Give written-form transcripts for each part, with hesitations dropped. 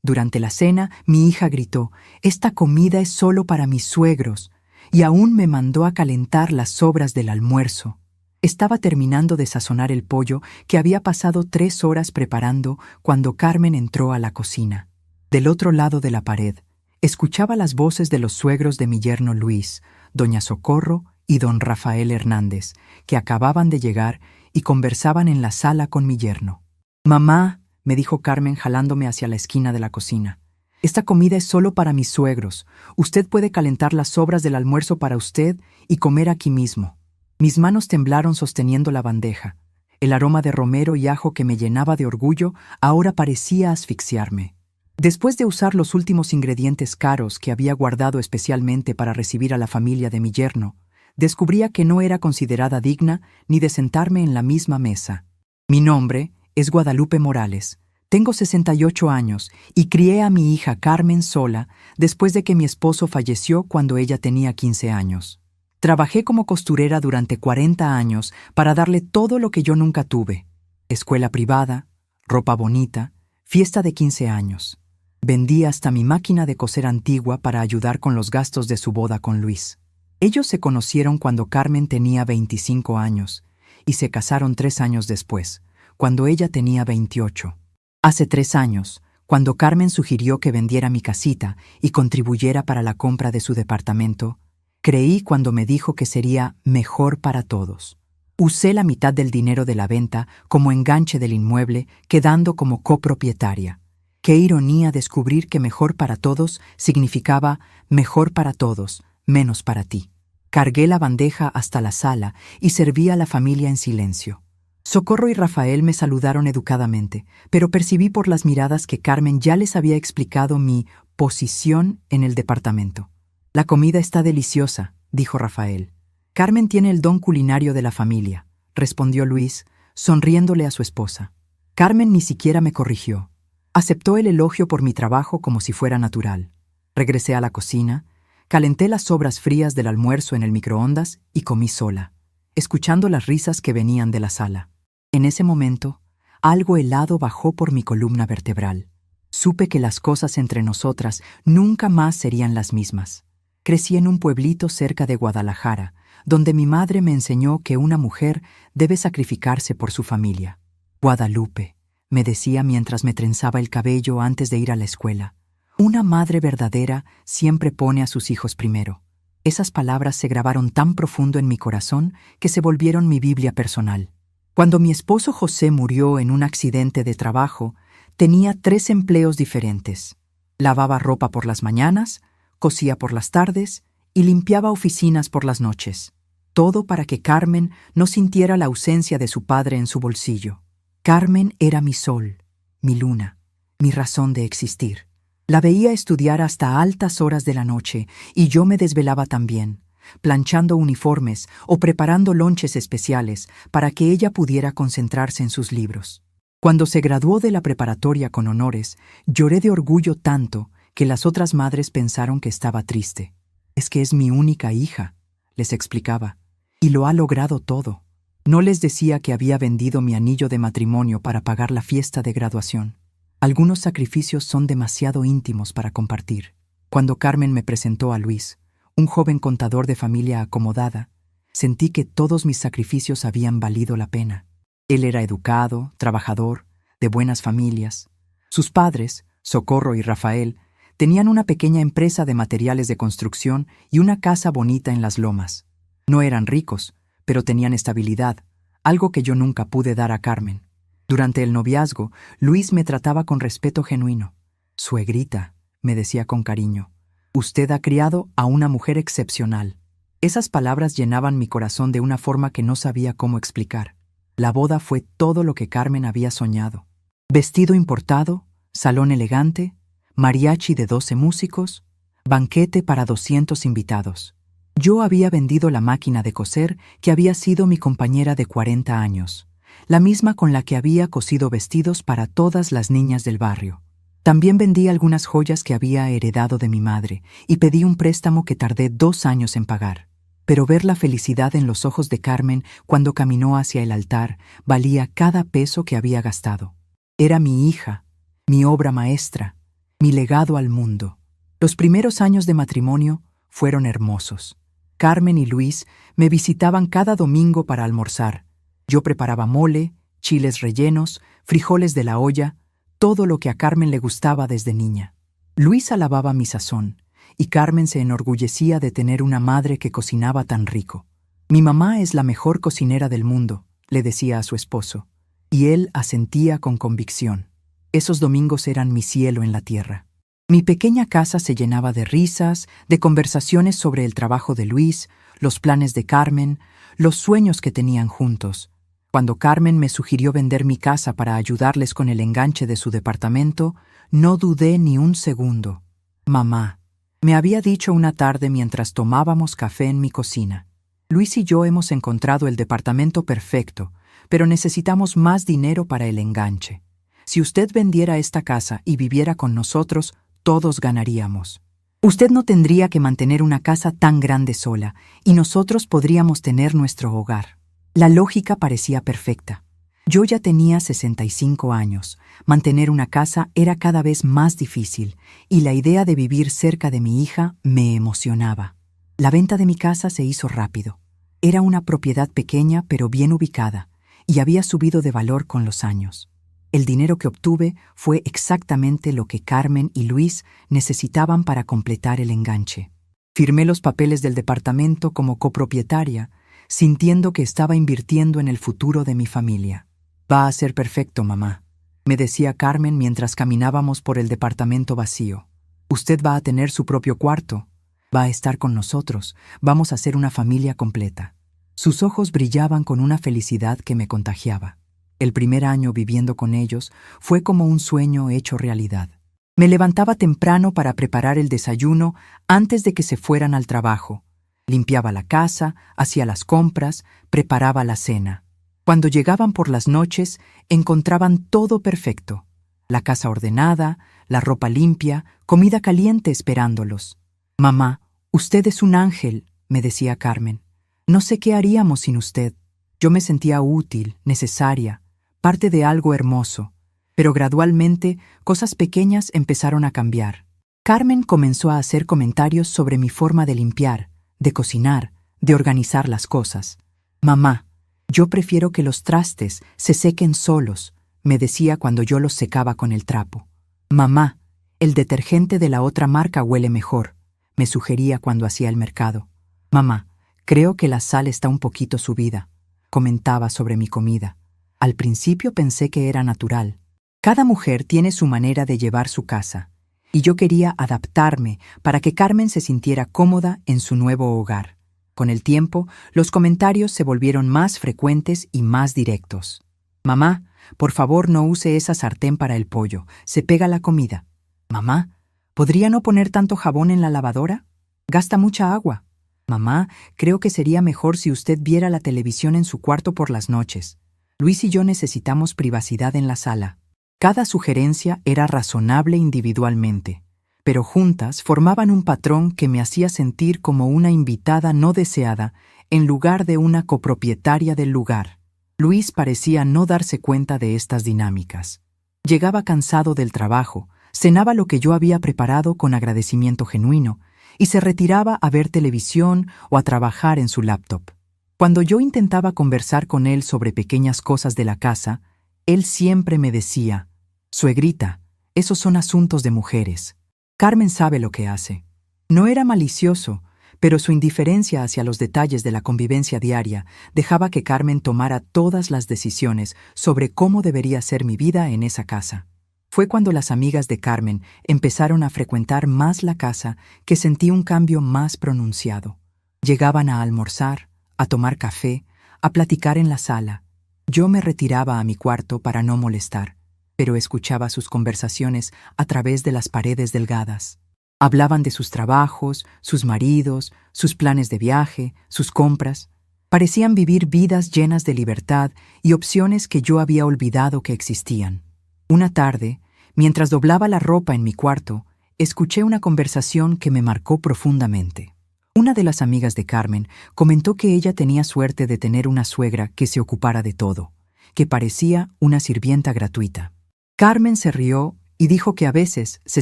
Durante la cena, mi hija gritó: «Esta comida es solo para mis suegros», y aún me mandó a calentar las sobras del almuerzo. Estaba terminando de sazonar el pollo que había pasado 3 horas preparando cuando Carmen entró a la cocina. Del otro lado de la pared, escuchaba las voces de los suegros de mi yerno Luis, doña Socorro y don Rafael Hernández, que acababan de llegar y conversaban en la sala con mi yerno. «Mamá», me dijo Carmen jalándome hacia la esquina de la cocina, «esta comida es solo para mis suegros. Usted puede calentar las sobras del almuerzo para usted y comer aquí mismo». Mis manos temblaron sosteniendo la bandeja. El aroma de romero y ajo que me llenaba de orgullo ahora parecía asfixiarme. Después de usar los últimos ingredientes caros que había guardado especialmente para recibir a la familia de mi yerno, descubría que no era considerada digna ni de sentarme en la misma mesa. Mi nombre es Guadalupe Morales. Tengo 68 años y crié a mi hija Carmen sola después de que mi esposo falleció cuando ella tenía 15 años. Trabajé como costurera durante 40 años para darle todo lo que yo nunca tuve: escuela privada, ropa bonita, fiesta de 15 años. Vendí hasta mi máquina de coser antigua para ayudar con los gastos de su boda con Luis. Ellos se conocieron cuando Carmen tenía 25 años y se casaron 3 años después, cuando ella tenía 28. Hace 3 años, cuando Carmen sugirió que vendiera mi casita y contribuyera para la compra de su departamento, creí cuando me dijo que sería mejor para todos. Usé la mitad del dinero de la venta como enganche del inmueble, quedando como copropietaria. Qué ironía descubrir que mejor para todos significaba mejor para todos, menos para ti. Cargué la bandeja hasta la sala y serví a la familia en silencio. Socorro y Rafael me saludaron educadamente, pero percibí por las miradas que Carmen ya les había explicado mi posición en el departamento. «La comida está deliciosa», dijo Rafael. «Carmen tiene el don culinario de la familia», respondió Luis, sonriéndole a su esposa. Carmen ni siquiera me corrigió. Aceptó el elogio por mi trabajo como si fuera natural. Regresé a la cocina, calenté las sobras frías del almuerzo en el microondas y comí sola, escuchando las risas que venían de la sala. En ese momento, algo helado bajó por mi columna vertebral. Supe que las cosas entre nosotras nunca más serían las mismas. Crecí en un pueblito cerca de Guadalajara, donde mi madre me enseñó que una mujer debe sacrificarse por su familia. «Guadalupe», me decía mientras me trenzaba el cabello antes de ir a la escuela, «una madre verdadera siempre pone a sus hijos primero». Esas palabras se grabaron tan profundo en mi corazón que se volvieron mi Biblia personal. Cuando mi esposo José murió en un accidente de trabajo, tenía 3 empleos diferentes. Lavaba ropa por las mañanas, cosía por las tardes y limpiaba oficinas por las noches. Todo para que Carmen no sintiera la ausencia de su padre en su bolsillo. Carmen era mi sol, mi luna, mi razón de existir. La veía estudiar hasta altas horas de la noche y yo me desvelaba también, planchando uniformes o preparando lonches especiales para que ella pudiera concentrarse en sus libros. Cuando se graduó de la preparatoria con honores, lloré de orgullo tanto que las otras madres pensaron que estaba triste. «Es que es mi única hija», les explicaba, «y lo ha logrado todo». No les decía que había vendido mi anillo de matrimonio para pagar la fiesta de graduación. Algunos sacrificios son demasiado íntimos para compartir. Cuando Carmen me presentó a Luis, un joven contador de familia acomodada, sentí que todos mis sacrificios habían valido la pena. Él era educado, trabajador, de buenas familias. Sus padres, Socorro y Rafael, tenían una pequeña empresa de materiales de construcción y una casa bonita en las lomas. No eran ricos, pero tenían estabilidad, algo que yo nunca pude dar a Carmen. Durante el noviazgo, Luis me trataba con respeto genuino. «Suegrita», me decía con cariño, «usted ha criado a una mujer excepcional». Esas palabras llenaban mi corazón de una forma que no sabía cómo explicar. La boda fue todo lo que Carmen había soñado. Vestido importado, salón elegante, mariachi de 12 músicos, banquete para 200 invitados. Yo había vendido la máquina de coser que había sido mi compañera de 40 años, la misma con la que había cosido vestidos para todas las niñas del barrio. También vendí algunas joyas que había heredado de mi madre y pedí un préstamo que tardé 2 años en pagar. Pero ver la felicidad en los ojos de Carmen cuando caminó hacia el altar valía cada peso que había gastado. Era mi hija, mi obra maestra, mi legado al mundo. Los primeros años de matrimonio fueron hermosos. Carmen y Luis me visitaban cada domingo para almorzar. Yo preparaba mole, chiles rellenos, frijoles de la olla, todo lo que a Carmen le gustaba desde niña. Luis alababa mi sazón, y Carmen se enorgullecía de tener una madre que cocinaba tan rico. Mi mamá es la mejor cocinera del mundo, le decía a su esposo, y él asentía con convicción. Esos domingos eran mi cielo en la tierra. Mi pequeña casa se llenaba de risas, de conversaciones sobre el trabajo de Luis, los planes de Carmen, los sueños que tenían juntos. Cuando Carmen me sugirió vender mi casa para ayudarles con el enganche de su departamento, no dudé ni un segundo. Mamá, me había dicho una tarde mientras tomábamos café en mi cocina. Luis y yo hemos encontrado el departamento perfecto, pero necesitamos más dinero para el enganche. Si usted vendiera esta casa y viviera con nosotros, todos ganaríamos. Usted no tendría que mantener una casa tan grande sola, y nosotros podríamos tener nuestro hogar. La lógica parecía perfecta. Yo ya tenía 65 años. Mantener una casa era cada vez más difícil, y la idea de vivir cerca de mi hija me emocionaba. La venta de mi casa se hizo rápido. Era una propiedad pequeña pero bien ubicada, y había subido de valor con los años. El dinero que obtuve fue exactamente lo que Carmen y Luis necesitaban para completar el enganche. Firmé los papeles del departamento como copropietaria, sintiendo que estaba invirtiendo en el futuro de mi familia. «Va a ser perfecto, mamá», me decía Carmen mientras caminábamos por el departamento vacío. «Usted va a tener su propio cuarto. Va a estar con nosotros. Vamos a ser una familia completa». Sus ojos brillaban con una felicidad que me contagiaba. El primer año viviendo con ellos fue como un sueño hecho realidad. Me levantaba temprano para preparar el desayuno antes de que se fueran al trabajo. Limpiaba la casa, hacía las compras, preparaba la cena. Cuando llegaban por las noches, encontraban todo perfecto. La casa ordenada, la ropa limpia, comida caliente esperándolos. «Mamá, usted es un ángel», me decía Carmen. «No sé qué haríamos sin usted». Yo me sentía útil, necesaria, parte de algo hermoso. Pero gradualmente, cosas pequeñas empezaron a cambiar. Carmen comenzó a hacer comentarios sobre mi forma de limpiar, de cocinar, de organizar las cosas. «Mamá, yo prefiero que los trastes se sequen solos», me decía cuando yo los secaba con el trapo. «Mamá, el detergente de la otra marca huele mejor», me sugería cuando hacía el mercado. «Mamá, creo que la sal está un poquito subida», comentaba sobre mi comida. Al principio pensé que era natural. Cada mujer tiene su manera de llevar su casa, y yo quería adaptarme para que Carmen se sintiera cómoda en su nuevo hogar. Con el tiempo, los comentarios se volvieron más frecuentes y más directos. «Mamá, por favor no use esa sartén para el pollo, se pega la comida». «Mamá, ¿podría no poner tanto jabón en la lavadora? Gasta mucha agua». «Mamá, creo que sería mejor si usted viera la televisión en su cuarto por las noches. Luis y yo necesitamos privacidad en la sala». Cada sugerencia era razonable individualmente, pero juntas formaban un patrón que me hacía sentir como una invitada no deseada en lugar de una copropietaria del lugar. Luis parecía no darse cuenta de estas dinámicas. Llegaba cansado del trabajo, cenaba lo que yo había preparado con agradecimiento genuino y se retiraba a ver televisión o a trabajar en su laptop. Cuando yo intentaba conversar con él sobre pequeñas cosas de la casa, él siempre me decía: «Suegrita, esos son asuntos de mujeres. Carmen sabe lo que hace». No era malicioso, pero su indiferencia hacia los detalles de la convivencia diaria dejaba que Carmen tomara todas las decisiones sobre cómo debería ser mi vida en esa casa. Fue cuando las amigas de Carmen empezaron a frecuentar más la casa que sentí un cambio más pronunciado. Llegaban a almorzar, a tomar café, a platicar en la sala. Yo me retiraba a mi cuarto para no molestar, pero escuchaba sus conversaciones a través de las paredes delgadas. Hablaban de sus trabajos, sus maridos, sus planes de viaje, sus compras. Parecían vivir vidas llenas de libertad y opciones que yo había olvidado que existían. Una tarde, mientras doblaba la ropa en mi cuarto, escuché una conversación que me marcó profundamente. Una de las amigas de Carmen comentó que ella tenía suerte de tener una suegra que se ocupara de todo, que parecía una sirvienta gratuita. Carmen se rió y dijo que a veces se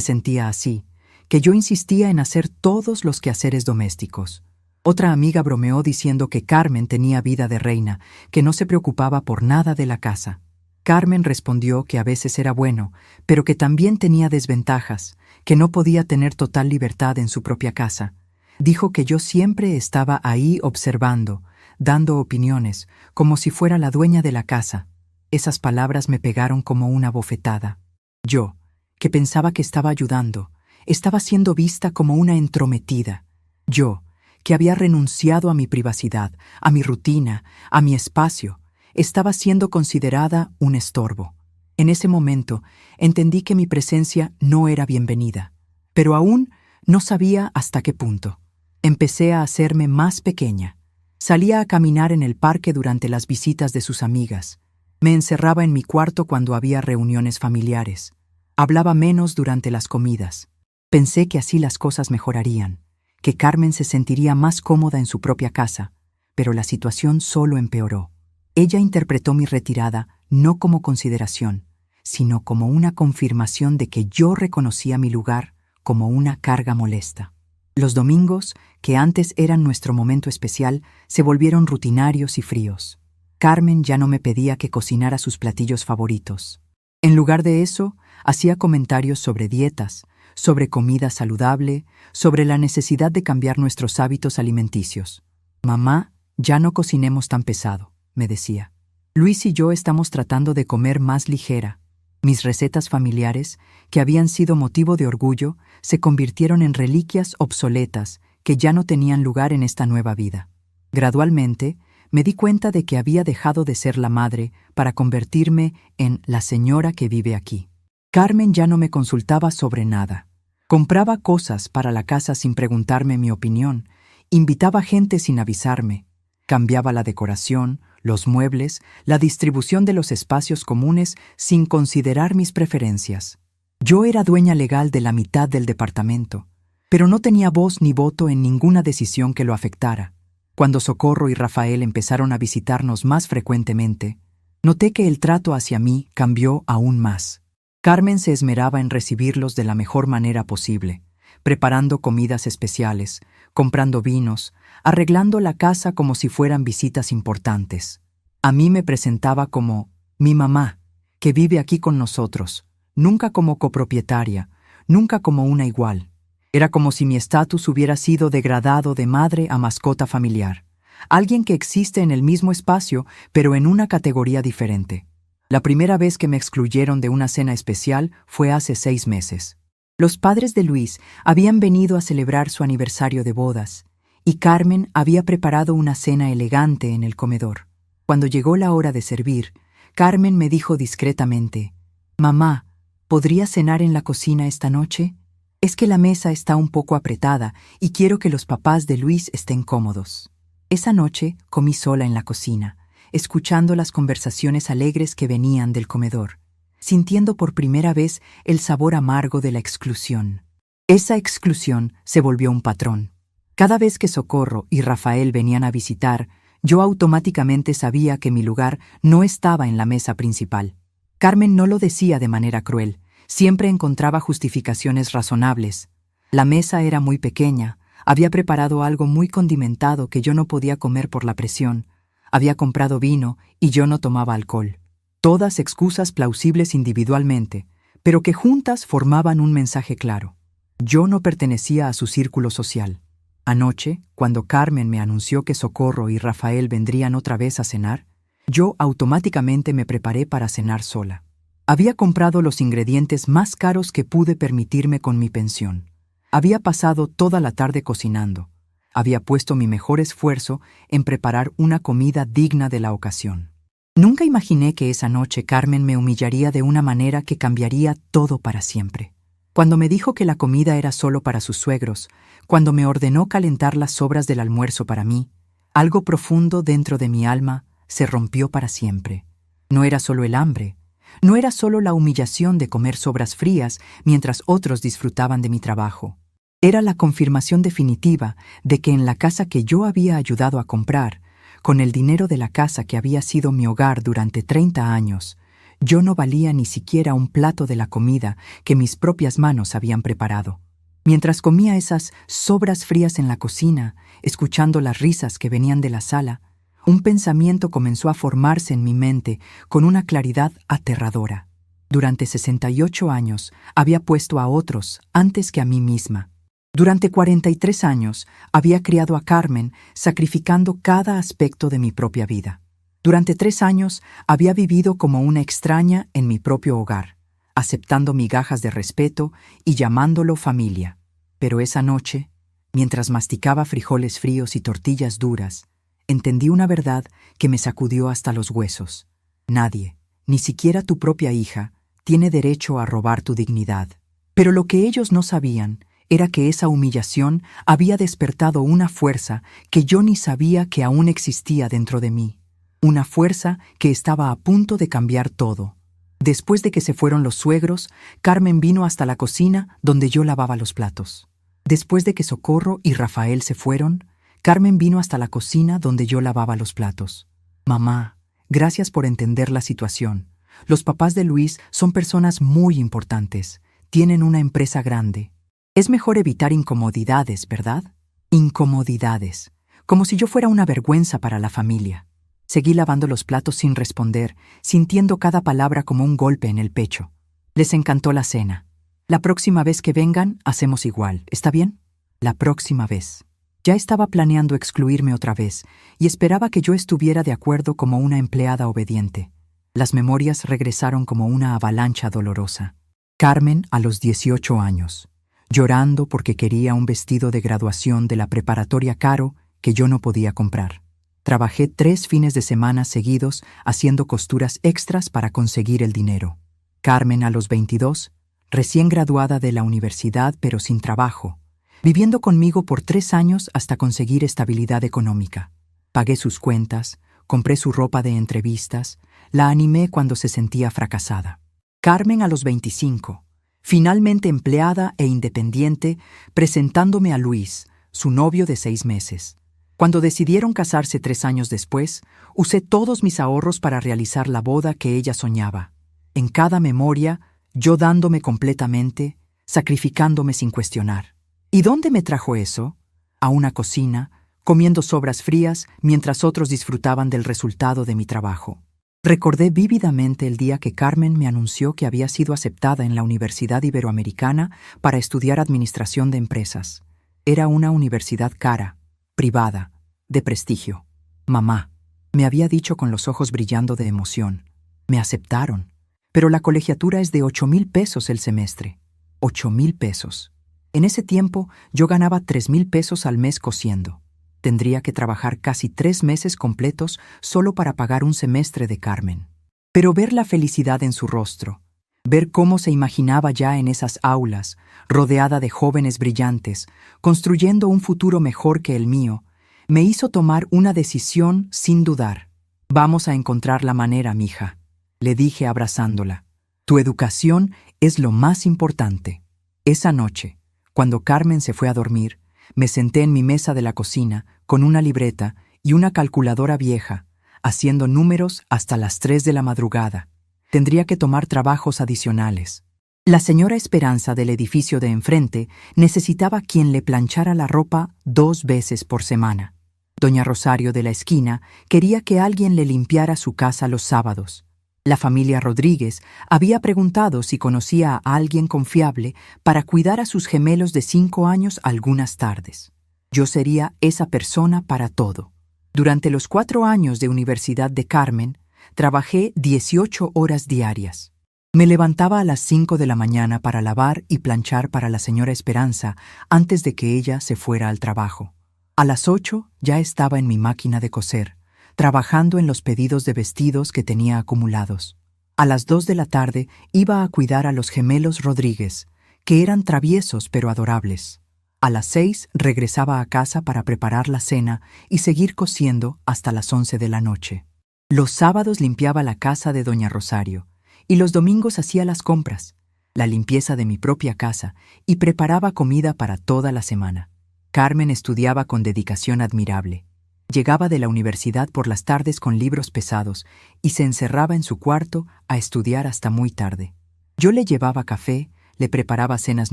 sentía así, que yo insistía en hacer todos los quehaceres domésticos. Otra amiga bromeó diciendo que Carmen tenía vida de reina, que no se preocupaba por nada de la casa. Carmen respondió que a veces era bueno, pero que también tenía desventajas, que no podía tener total libertad en su propia casa. Dijo que yo siempre estaba ahí observando, dando opiniones, como si fuera la dueña de la casa. Esas palabras me pegaron como una bofetada. Yo, que pensaba que estaba ayudando, estaba siendo vista como una entrometida. Yo, que había renunciado a mi privacidad, a mi rutina, a mi espacio, estaba siendo considerada un estorbo. En ese momento entendí que mi presencia no era bienvenida, pero aún no sabía hasta qué punto. Empecé a hacerme más pequeña. Salía a caminar en el parque durante las visitas de sus amigas. Me encerraba en mi cuarto cuando había reuniones familiares. Hablaba menos durante las comidas. Pensé que así las cosas mejorarían, que Carmen se sentiría más cómoda en su propia casa, pero la situación solo empeoró. Ella interpretó mi retirada no como consideración, sino como una confirmación de que yo reconocía mi lugar como una carga molesta. Los domingos, que antes eran nuestro momento especial, se volvieron rutinarios y fríos. Carmen ya no me pedía que cocinara sus platillos favoritos. En lugar de eso, hacía comentarios sobre dietas, sobre comida saludable, sobre la necesidad de cambiar nuestros hábitos alimenticios. «Mamá, ya no cocinemos tan pesado», me decía. «Luis y yo estamos tratando de comer más ligera». Mis recetas familiares, que habían sido motivo de orgullo, se convirtieron en reliquias obsoletas que ya no tenían lugar en esta nueva vida. Gradualmente, me di cuenta de que había dejado de ser la madre para convertirme en la señora que vive aquí. Carmen ya no me consultaba sobre nada. Compraba cosas para la casa sin preguntarme mi opinión, invitaba gente sin avisarme, cambiaba la decoración, los muebles, la distribución de los espacios comunes sin considerar mis preferencias. Yo era dueña legal de la mitad del departamento, pero no tenía voz ni voto en ninguna decisión que lo afectara. Cuando Socorro y Rafael empezaron a visitarnos más frecuentemente, noté que el trato hacia mí cambió aún más. Carmen se esmeraba en recibirlos de la mejor manera posible, preparando comidas especiales, comprando vinos, arreglando la casa como si fueran visitas importantes. A mí me presentaba como mi mamá, que vive aquí con nosotros, nunca como copropietaria, nunca como una igual. Era como si mi estatus hubiera sido degradado de madre a mascota familiar, alguien que existe en el mismo espacio, pero en una categoría diferente. La primera vez que me excluyeron de una cena especial fue hace 6 meses. Los padres de Luis habían venido a celebrar su aniversario de bodas, y Carmen había preparado una cena elegante en el comedor. Cuando llegó la hora de servir, Carmen me dijo discretamente: «Mamá, ¿podría cenar en la cocina esta noche? Es que la mesa está un poco apretada y quiero que los papás de Luis estén cómodos». Esa noche comí sola en la cocina, escuchando las conversaciones alegres que venían del comedor, sintiendo por primera vez el sabor amargo de la exclusión. Esa exclusión se volvió un patrón. Cada vez que Socorro y Rafael venían a visitar, yo automáticamente sabía que mi lugar no estaba en la mesa principal. Carmen no lo decía de manera cruel, siempre encontraba justificaciones razonables. La mesa era muy pequeña, había preparado algo muy condimentado que yo no podía comer por la presión, había comprado vino y yo no tomaba alcohol. Todas excusas plausibles individualmente, pero que juntas formaban un mensaje claro. Yo no pertenecía a su círculo social. Anoche, cuando Carmen me anunció que Socorro y Rafael vendrían otra vez a cenar, yo automáticamente me preparé para cenar sola. Había comprado los ingredientes más caros que pude permitirme con mi pensión. Había pasado toda la tarde cocinando. Había puesto mi mejor esfuerzo en preparar una comida digna de la ocasión. Nunca imaginé que esa noche Carmen me humillaría de una manera que cambiaría todo para siempre. Cuando me dijo que la comida era solo para sus suegros, cuando me ordenó calentar las sobras del almuerzo para mí, algo profundo dentro de mi alma se rompió para siempre. No era solo el hambre, no era solo la humillación de comer sobras frías mientras otros disfrutaban de mi trabajo. Era la confirmación definitiva de que en la casa que yo había ayudado a comprar, con el dinero de la casa que había sido mi hogar durante 30 años, Yo no valía ni siquiera un plato de la comida que mis propias manos habían preparado. Mientras comía esas sobras frías en la cocina, escuchando las risas que venían de la sala, un pensamiento comenzó a formarse en mi mente con una claridad aterradora. Durante 68 años había puesto a otros antes que a mí misma. Durante 43 años había criado a Carmen sacrificando cada aspecto de mi propia vida. Durante 3 años había vivido como una extraña en mi propio hogar, aceptando migajas de respeto y llamándolo familia. Pero esa noche, mientras masticaba frijoles fríos y tortillas duras, entendí una verdad que me sacudió hasta los huesos. Nadie, ni siquiera tu propia hija, tiene derecho a robar tu dignidad. Pero lo que ellos no sabían era que esa humillación había despertado una fuerza que yo ni sabía que aún existía dentro de mí. Una fuerza que estaba a punto de cambiar todo. Después de que se fueron los suegros, Carmen vino hasta la cocina donde yo lavaba los platos. Después de que Socorro y Rafael se fueron, Carmen vino hasta la cocina donde yo lavaba los platos. Mamá, gracias por entender la situación. Los papás de Luis son personas muy importantes. Tienen una empresa grande. Es mejor evitar incomodidades, ¿verdad? Incomodidades. Como si yo fuera una vergüenza para la familia. Seguí lavando los platos sin responder, sintiendo cada palabra como un golpe en el pecho. Les encantó la cena. La próxima vez que vengan, hacemos igual. ¿Está bien? La próxima vez. Ya estaba planeando excluirme otra vez y esperaba que yo estuviera de acuerdo como una empleada obediente. Las memorias regresaron como una avalancha dolorosa. Carmen a los 18 años, llorando porque quería un vestido de graduación de la preparatoria caro que yo no podía comprar. Trabajé 3 fines de semana seguidos haciendo costuras extras para conseguir el dinero. Carmen a los 22, recién graduada de la universidad pero sin trabajo, viviendo conmigo por 3 años hasta conseguir estabilidad económica. Pagué sus cuentas, compré su ropa de entrevistas, la animé cuando se sentía fracasada. Carmen a los 25, finalmente empleada e independiente, presentándome a Luis, su novio de 6 meses. Cuando decidieron casarse 3 años después, usé todos mis ahorros para realizar la boda que ella soñaba. En cada memoria, yo dándome completamente, sacrificándome sin cuestionar. ¿Y dónde me trajo eso? A una cocina, comiendo sobras frías mientras otros disfrutaban del resultado de mi trabajo. Recordé vívidamente el día que Carmen me anunció que había sido aceptada en la Universidad Iberoamericana para estudiar Administración de Empresas. Era una universidad cara, privada, de prestigio. Mamá, me había dicho con los ojos brillando de emoción. Me aceptaron, pero la colegiatura es de 8,000 pesos el semestre. 8,000 pesos. En ese tiempo yo ganaba 3,000 pesos al mes cosiendo. Tendría que trabajar casi 3 meses completos solo para pagar un semestre de Carmen. Pero ver la felicidad en su rostro, ver cómo se imaginaba ya en esas aulas, rodeada de jóvenes brillantes, construyendo un futuro mejor que el mío, me hizo tomar una decisión sin dudar. Vamos a encontrar la manera, mija, le dije abrazándola. Tu educación es lo más importante. Esa noche, cuando Carmen se fue a dormir, me senté en mi mesa de la cocina con una libreta y una calculadora vieja, haciendo números hasta las 3 de la madrugada. Tendría que tomar trabajos adicionales. La señora Esperanza del edificio de enfrente necesitaba quien le planchara la ropa 2 veces por semana. Doña Rosario de la esquina quería que alguien le limpiara su casa los sábados. La familia Rodríguez había preguntado si conocía a alguien confiable para cuidar a sus gemelos de 5 años algunas tardes. Yo sería esa persona para todo. Durante los 4 años de Universidad de Carmen, trabajé 18 horas diarias. Me levantaba a las 5 de la mañana para lavar y planchar para la señora Esperanza antes de que ella se fuera al trabajo. A las 8 ya estaba en mi máquina de coser, trabajando en los pedidos de vestidos que tenía acumulados. A las 2 de la tarde iba a cuidar a los gemelos Rodríguez, que eran traviesos pero adorables. A las 6 regresaba a casa para preparar la cena y seguir cosiendo hasta las 11 de la noche. Los sábados limpiaba la casa de doña Rosario y los domingos hacía las compras, la limpieza de mi propia casa y preparaba comida para toda la semana. Carmen estudiaba con dedicación admirable. Llegaba de la universidad por las tardes con libros pesados y se encerraba en su cuarto a estudiar hasta muy tarde. Yo le llevaba café, le preparaba cenas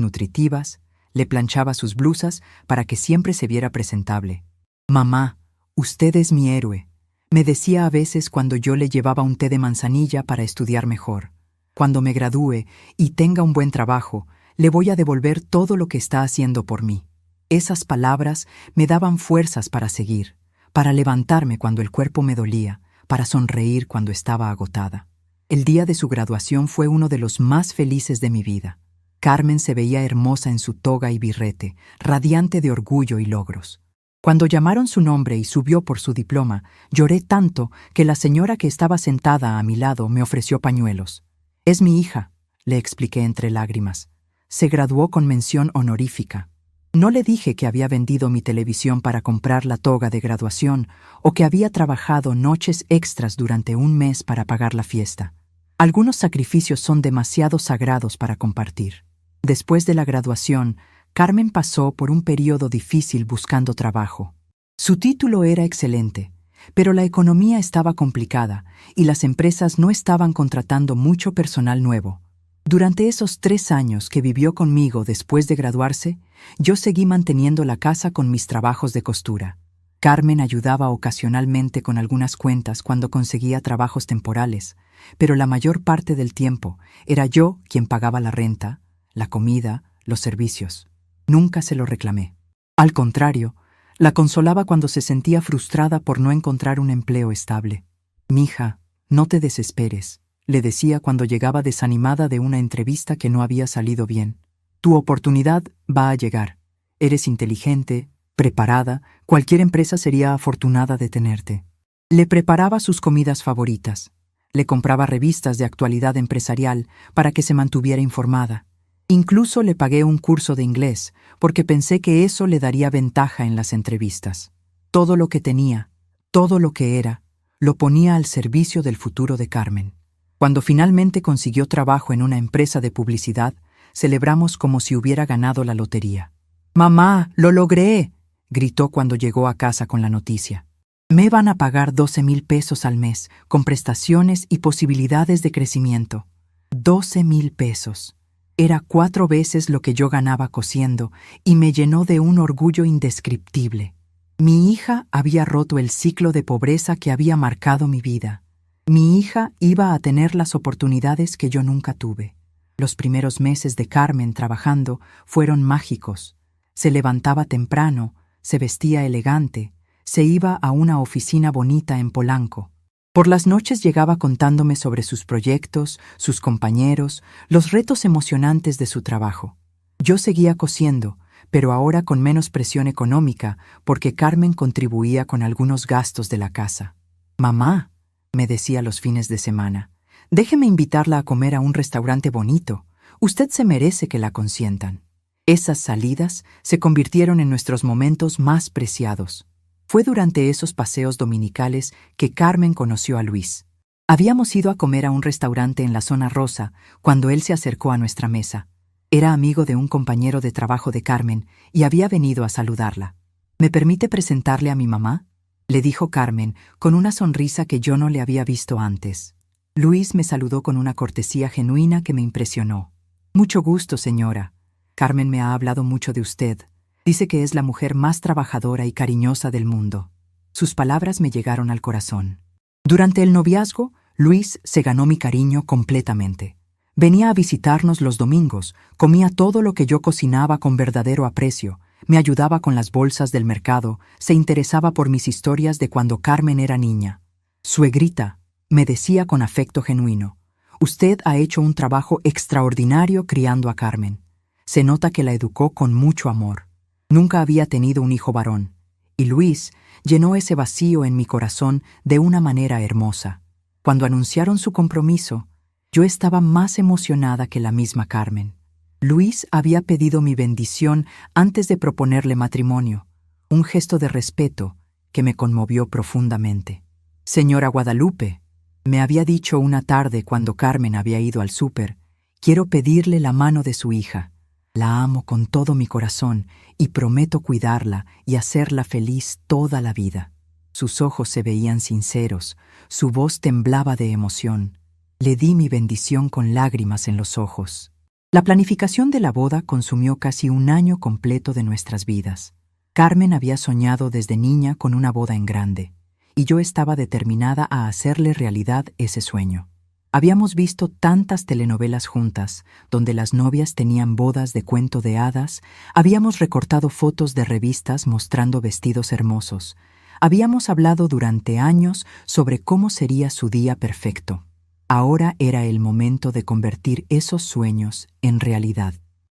nutritivas, le planchaba sus blusas para que siempre se viera presentable. «Mamá, usted es mi héroe», me decía a veces cuando yo le llevaba un té de manzanilla para estudiar mejor. «Cuando me gradúe y tenga un buen trabajo, le voy a devolver todo lo que está haciendo por mí». Esas palabras me daban fuerzas para seguir, para levantarme cuando el cuerpo me dolía, para sonreír cuando estaba agotada. El día de su graduación fue uno de los más felices de mi vida. Carmen se veía hermosa en su toga y birrete, radiante de orgullo y logros. Cuando llamaron su nombre y subió por su diploma, lloré tanto que la señora que estaba sentada a mi lado me ofreció pañuelos. «Es mi hija», le expliqué entre lágrimas. «Se graduó con mención honorífica». No le dije que había vendido mi televisión para comprar la toga de graduación o que había trabajado noches extras durante un mes para pagar la fiesta. Algunos sacrificios son demasiado sagrados para compartir. Después de la graduación, Carmen pasó por un periodo difícil buscando trabajo. Su título era excelente, pero la economía estaba complicada y las empresas no estaban contratando mucho personal nuevo. Durante esos 3 años que vivió conmigo después de graduarse, yo seguí manteniendo la casa con mis trabajos de costura. Carmen ayudaba ocasionalmente con algunas cuentas cuando conseguía trabajos temporales, pero la mayor parte del tiempo era yo quien pagaba la renta, la comida, los servicios. Nunca se lo reclamé. Al contrario, la consolaba cuando se sentía frustrada por no encontrar un empleo estable. «Mija, no te desesperes», le decía cuando llegaba desanimada de una entrevista que no había salido bien. «Tu oportunidad va a llegar. Eres inteligente, preparada, cualquier empresa sería afortunada de tenerte». Le preparaba sus comidas favoritas. Le compraba revistas de actualidad empresarial para que se mantuviera informada. Incluso le pagué un curso de inglés porque pensé que eso le daría ventaja en las entrevistas. Todo lo que tenía, todo lo que era, lo ponía al servicio del futuro de Carmen. Cuando finalmente consiguió trabajo en una empresa de publicidad, celebramos como si hubiera ganado la lotería. «¡Mamá, lo logré!», gritó cuando llegó a casa con la noticia. «Me van a pagar 12,000 pesos al mes, con prestaciones y posibilidades de crecimiento». 12,000 pesos. Era 4 veces lo que yo ganaba cosiendo y me llenó de un orgullo indescriptible. Mi hija había roto el ciclo de pobreza que había marcado mi vida. Mi hija iba a tener las oportunidades que yo nunca tuve. Los primeros meses de Carmen trabajando fueron mágicos. Se levantaba temprano, se vestía elegante, se iba a una oficina bonita en Polanco. Por las noches llegaba contándome sobre sus proyectos, sus compañeros, los retos emocionantes de su trabajo. Yo seguía cosiendo, pero ahora con menos presión económica porque Carmen contribuía con algunos gastos de la casa. «Mamá», me decía los fines de semana, «déjeme invitarla a comer a un restaurante bonito. Usted se merece que la consientan». Esas salidas se convirtieron en nuestros momentos más preciados. Fue durante esos paseos dominicales que Carmen conoció a Luis. Habíamos ido a comer a un restaurante en la zona rosa cuando él se acercó a nuestra mesa. Era amigo de un compañero de trabajo de Carmen y había venido a saludarla. «¿Me permite presentarle a mi mamá?», le dijo Carmen con una sonrisa que yo no le había visto antes. Luis me saludó con una cortesía genuina que me impresionó. «Mucho gusto, señora. Carmen me ha hablado mucho de usted. Dice que es la mujer más trabajadora y cariñosa del mundo». Sus palabras me llegaron al corazón. Durante el noviazgo, Luis se ganó mi cariño completamente. Venía a visitarnos los domingos, comía todo lo que yo cocinaba con verdadero aprecio, me ayudaba con las bolsas del mercado, se interesaba por mis historias de cuando Carmen era niña. «Suegrita», me decía con afecto genuino, «usted ha hecho un trabajo extraordinario criando a Carmen. Se nota que la educó con mucho amor. Nunca había tenido un hijo varón, y Luis llenó ese vacío en mi corazón de una manera hermosa. Cuando anunciaron su compromiso, yo estaba más emocionada que la misma Carmen. Luis había pedido mi bendición antes de proponerle matrimonio, un gesto de respeto que me conmovió profundamente. «Señora Guadalupe», me había dicho una tarde cuando Carmen había ido al súper, «quiero pedirle la mano de su hija. La amo con todo mi corazón y prometo cuidarla y hacerla feliz toda la vida». Sus ojos se veían sinceros, su voz temblaba de emoción. Le di mi bendición con lágrimas en los ojos. La planificación de la boda consumió casi un año completo de nuestras vidas. Carmen había soñado desde niña con una boda en grande, y yo estaba determinada a hacerle realidad ese sueño. Habíamos visto tantas telenovelas juntas, donde las novias tenían bodas de cuento de hadas, habíamos recortado fotos de revistas mostrando vestidos hermosos, habíamos hablado durante años sobre cómo sería su día perfecto. Ahora era el momento de convertir esos sueños en realidad.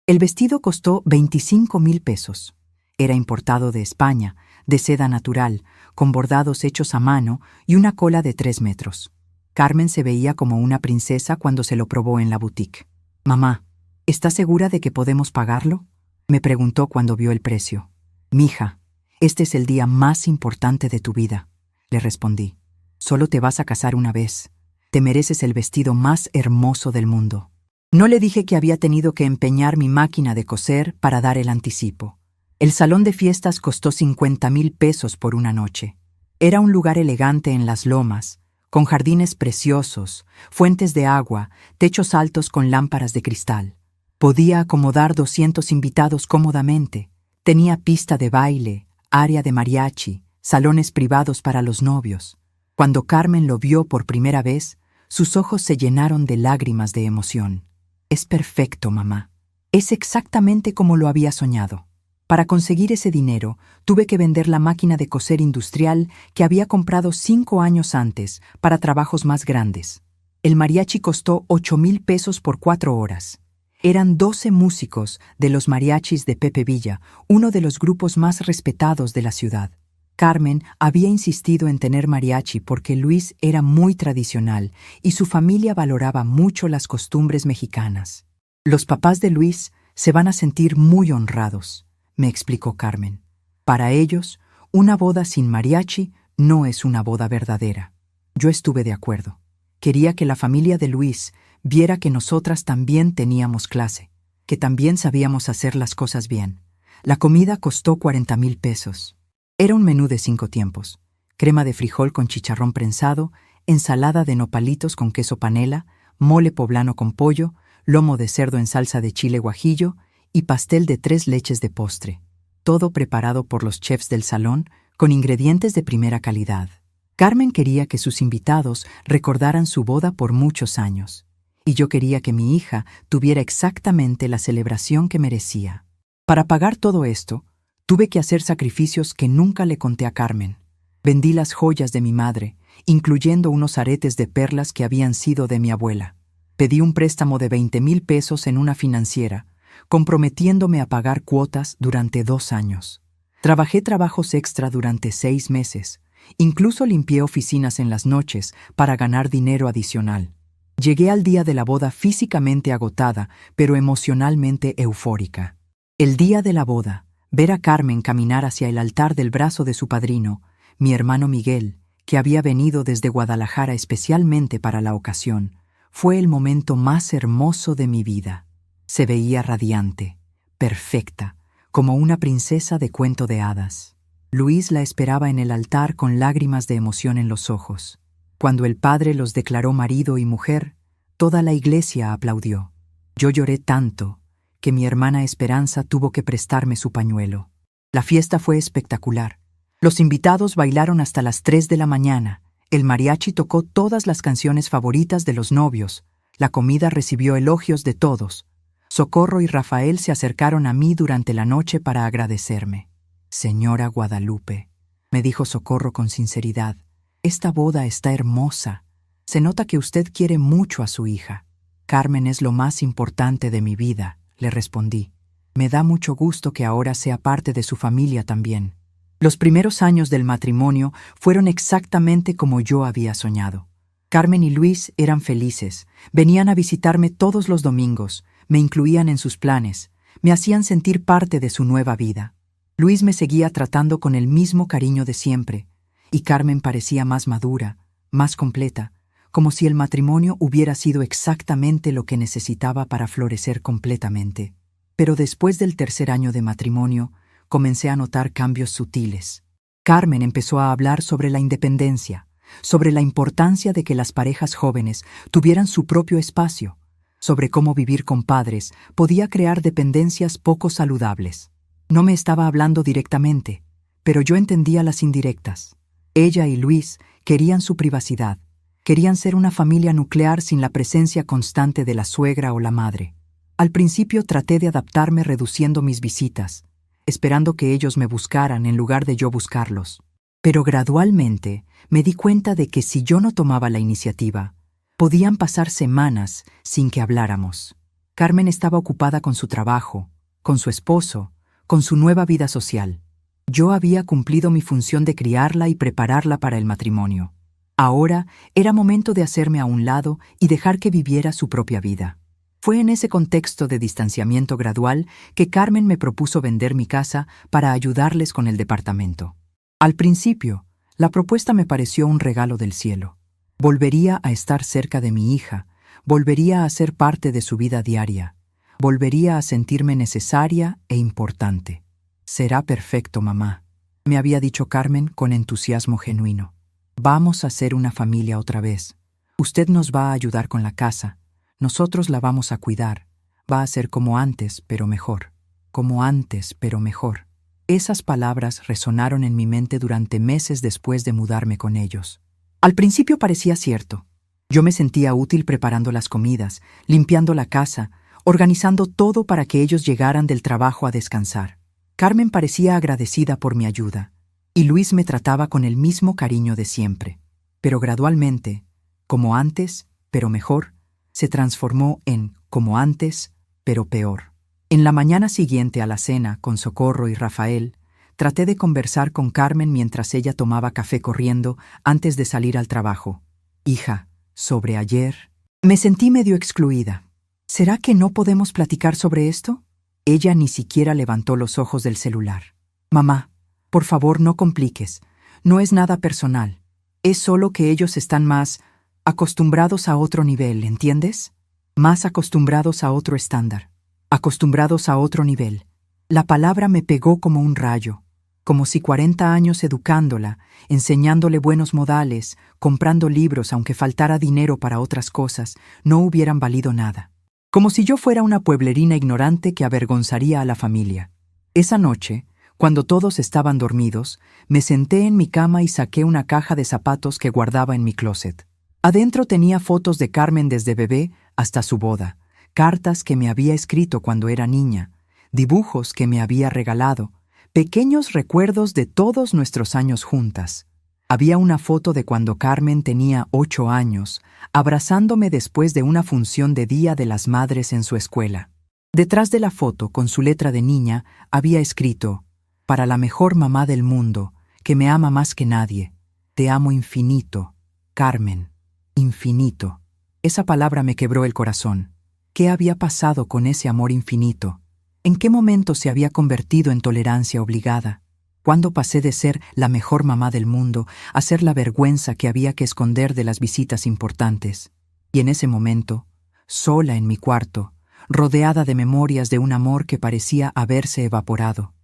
El vestido costó 25,000 pesos. Era importado de España, de seda natural, con bordados hechos a mano y una cola de 3 metros. Carmen se veía como una princesa cuando se lo probó en la boutique. «Mamá, ¿estás segura de que podemos pagarlo?», me preguntó cuando vio el precio. «Mija, este es el día más importante de tu vida», le respondí. «Solo te vas a casar una vez. Te mereces el vestido más hermoso del mundo». No le dije que había tenido que empeñar mi máquina de coser para dar el anticipo. El salón de fiestas costó 50,000 pesos por una noche. Era un lugar elegante en las lomas, con jardines preciosos, fuentes de agua, techos altos con lámparas de cristal. Podía acomodar 200 invitados cómodamente. Tenía pista de baile, área de mariachi, salones privados para los novios. Cuando Carmen lo vio por primera vez, sus ojos se llenaron de lágrimas de emoción. «Es perfecto, mamá. Es exactamente como lo había soñado». Para conseguir ese dinero, tuve que vender la máquina de coser industrial que había comprado 5 años antes para trabajos más grandes. El mariachi costó 8,000 pesos por 4 horas. Eran 12 músicos de los mariachis de Pepe Villa, uno de los grupos más respetados de la ciudad. Carmen había insistido en tener mariachi porque Luis era muy tradicional y su familia valoraba mucho las costumbres mexicanas. «Los papás de Luis se van a sentir muy honrados», me explicó Carmen. «Para ellos, una boda sin mariachi no es una boda verdadera». Yo estuve de acuerdo. Quería que la familia de Luis viera que nosotras también teníamos clase, que también sabíamos hacer las cosas bien. La comida costó 40,000 pesos. Era un menú de 5 tiempos: crema de frijol con chicharrón prensado, ensalada de nopalitos con queso panela, mole poblano con pollo, lomo de cerdo en salsa de chile guajillo y pastel de 3 leches de postre, todo preparado por los chefs del salón con ingredientes de primera calidad. Carmen quería que sus invitados recordaran su boda por muchos años, y yo quería que mi hija tuviera exactamente la celebración que merecía. Para pagar todo esto, tuve que hacer sacrificios que nunca le conté a Carmen. Vendí las joyas de mi madre, incluyendo unos aretes de perlas que habían sido de mi abuela. Pedí un préstamo de 20,000 pesos en una financiera, comprometiéndome a pagar cuotas durante 2 años. Trabajé trabajos extra durante 6 meses. Incluso limpié oficinas en las noches para ganar dinero adicional. Llegué al día de la boda físicamente agotada, pero emocionalmente eufórica. El día de la boda, ver a Carmen caminar hacia el altar del brazo de su padrino, mi hermano Miguel, que había venido desde Guadalajara especialmente para la ocasión, fue el momento más hermoso de mi vida. Se veía radiante, perfecta, como una princesa de cuento de hadas. Luis la esperaba en el altar con lágrimas de emoción en los ojos. Cuando el padre los declaró marido y mujer, toda la iglesia aplaudió. Yo lloré tanto que mi hermana Esperanza tuvo que prestarme su pañuelo. La fiesta fue espectacular. Los invitados bailaron hasta las 3 de la mañana. El mariachi tocó todas las canciones favoritas de los novios. La comida recibió elogios de todos. Socorro y Rafael se acercaron a mí durante la noche para agradecerme. «Señora Guadalupe», me dijo Socorro con sinceridad, «esta boda está hermosa. Se nota que usted quiere mucho a su hija». «Carmen es lo más importante de mi vida», le respondí. «Me da mucho gusto que ahora sea parte de su familia también». Los primeros años del matrimonio fueron exactamente como yo había soñado. Carmen y Luis eran felices, venían a visitarme todos los domingos, me incluían en sus planes, me hacían sentir parte de su nueva vida. Luis me seguía tratando con el mismo cariño de siempre, y Carmen parecía más madura, más completa, como si el matrimonio hubiera sido exactamente lo que necesitaba para florecer completamente. Pero después del tercer año de matrimonio, comencé a notar cambios sutiles. Carmen empezó a hablar sobre la independencia, sobre la importancia de que las parejas jóvenes tuvieran su propio espacio, sobre cómo vivir con padres podía crear dependencias poco saludables. No me estaba hablando directamente, pero yo entendía las indirectas. Ella y Luis querían su privacidad, querían ser una familia nuclear sin la presencia constante de la suegra o la madre. Al principio traté de adaptarme reduciendo mis visitas, esperando que ellos me buscaran en lugar de yo buscarlos. Pero gradualmente me di cuenta de que si yo no tomaba la iniciativa, podían pasar semanas sin que habláramos. Carmen estaba ocupada con su trabajo, con su esposo, con su nueva vida social. Yo había cumplido mi función de criarla y prepararla para el matrimonio. Ahora era momento de hacerme a un lado y dejar que viviera su propia vida. Fue en ese contexto de distanciamiento gradual que Carmen me propuso vender mi casa para ayudarles con el departamento. Al principio, la propuesta me pareció un regalo del cielo. Volvería a estar cerca de mi hija, volvería a ser parte de su vida diaria, volvería a sentirme necesaria e importante. «Será perfecto, mamá», me había dicho Carmen con entusiasmo genuino. «Vamos a ser una familia otra vez. Usted nos va a ayudar con la casa. Nosotros la vamos a cuidar. Va a ser como antes, pero mejor. Como antes, pero mejor». Esas palabras resonaron en mi mente durante meses después de mudarme con ellos. Al principio parecía cierto. Yo me sentía útil preparando las comidas, limpiando la casa, organizando todo para que ellos llegaran del trabajo a descansar. Carmen parecía agradecida por mi ayuda, y Luis me trataba con el mismo cariño de siempre. Pero gradualmente, como antes, pero mejor, se transformó en como antes, pero peor. En la mañana siguiente a la cena, con Socorro y Rafael, traté de conversar con Carmen mientras ella tomaba café corriendo antes de salir al trabajo. «Hija, sobre ayer...» Me sentí medio excluida. «¿Será que no podemos platicar sobre esto?» Ella ni siquiera levantó los ojos del celular. «Mamá, por favor, no compliques. No es nada personal. Es solo que ellos están más acostumbrados a otro nivel, ¿entiendes? Más acostumbrados a otro estándar. Acostumbrados a otro nivel». La palabra me pegó como un rayo, como si 40 años educándola, enseñándole buenos modales, comprando libros aunque faltara dinero para otras cosas, no hubieran valido nada. Como si yo fuera una pueblerina ignorante que avergonzaría a la familia. Esa noche, cuando todos estaban dormidos, me senté en mi cama y saqué una caja de zapatos que guardaba en mi closet. Adentro tenía fotos de Carmen desde bebé hasta su boda, cartas que me había escrito cuando era niña, dibujos que me había regalado, pequeños recuerdos de todos nuestros años juntas. Había una foto de cuando Carmen tenía 8 años, abrazándome después de una función de Día de las Madres en su escuela. Detrás de la foto, con su letra de niña, había escrito: «Para la mejor mamá del mundo, que me ama más que nadie. Te amo infinito, Carmen, infinito». Esa palabra me quebró el corazón. ¿Qué había pasado con ese amor infinito? ¿En qué momento se había convertido en tolerancia obligada? ¿Cuándo pasé de ser la mejor mamá del mundo a ser la vergüenza que había que esconder de las visitas importantes? Y en ese momento, sola en mi cuarto, rodeada de memorias de un amor que parecía haberse evaporado,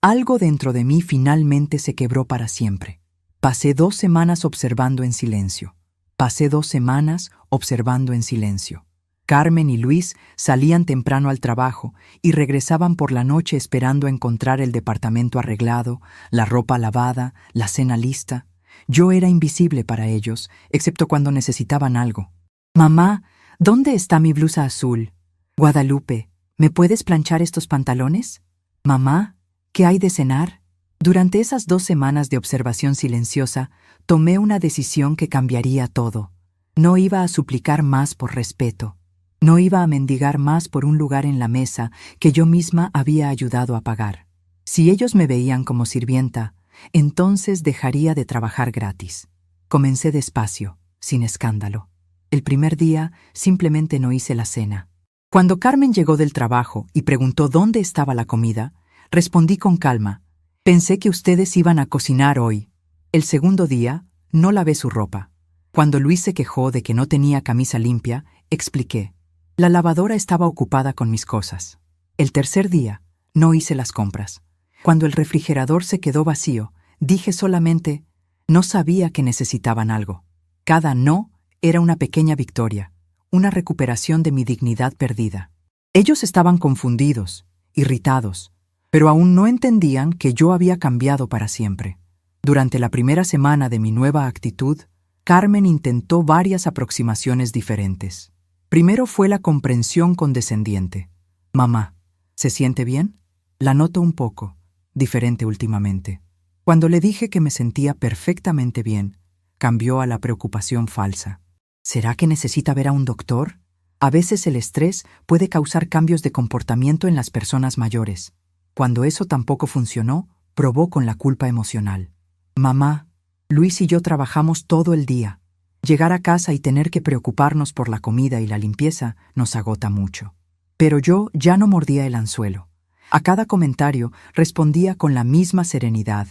algo dentro de mí finalmente se quebró para siempre. Pasé 2 semanas observando en silencio. Pasé 2 semanas observando en silencio. Carmen y Luis salían temprano al trabajo y regresaban por la noche esperando encontrar el departamento arreglado, la ropa lavada, la cena lista. Yo era invisible para ellos, excepto cuando necesitaban algo. «Mamá, ¿dónde está mi blusa azul? Guadalupe, ¿me puedes planchar estos pantalones? Mamá, ¿qué hay de cenar?» Durante esas 2 semanas de observación silenciosa, tomé una decisión que cambiaría todo. No iba a suplicar más por respeto. No iba a mendigar más por un lugar en la mesa que yo misma había ayudado a pagar. Si ellos me veían como sirvienta, entonces dejaría de trabajar gratis. Comencé despacio, sin escándalo. El primer día simplemente no hice la cena. Cuando Carmen llegó del trabajo y preguntó dónde estaba la comida, respondí con calma: «Pensé que ustedes iban a cocinar hoy». El segundo día, no lavé su ropa. Cuando Luis se quejó de que no tenía camisa limpia, expliqué: «La lavadora estaba ocupada con mis cosas». El tercer día, no hice las compras. Cuando el refrigerador se quedó vacío, Dije solamente, no sabía que necesitaban algo. Cada no era una pequeña victoria, una recuperación de mi dignidad perdida. Ellos estaban confundidos, irritados, pero aún no entendían que yo había cambiado para siempre. Durante la primera semana de mi nueva actitud, Carmen intentó varias aproximaciones diferentes. Primero fue la comprensión condescendiente. Mamá, ¿se siente bien? La noto un poco diferente últimamente. Cuando le dije que me sentía perfectamente bien, cambió a la preocupación falsa. ¿Será que necesita ver a un doctor? A veces el estrés puede causar cambios de comportamiento en las personas mayores. Cuando eso tampoco funcionó, probó con la culpa emocional. Mamá, Luis y yo trabajamos todo el día. Llegar a casa y tener que preocuparnos por la comida y la limpieza nos agota mucho. Pero yo ya no mordía el anzuelo. A cada comentario respondía con la misma serenidad.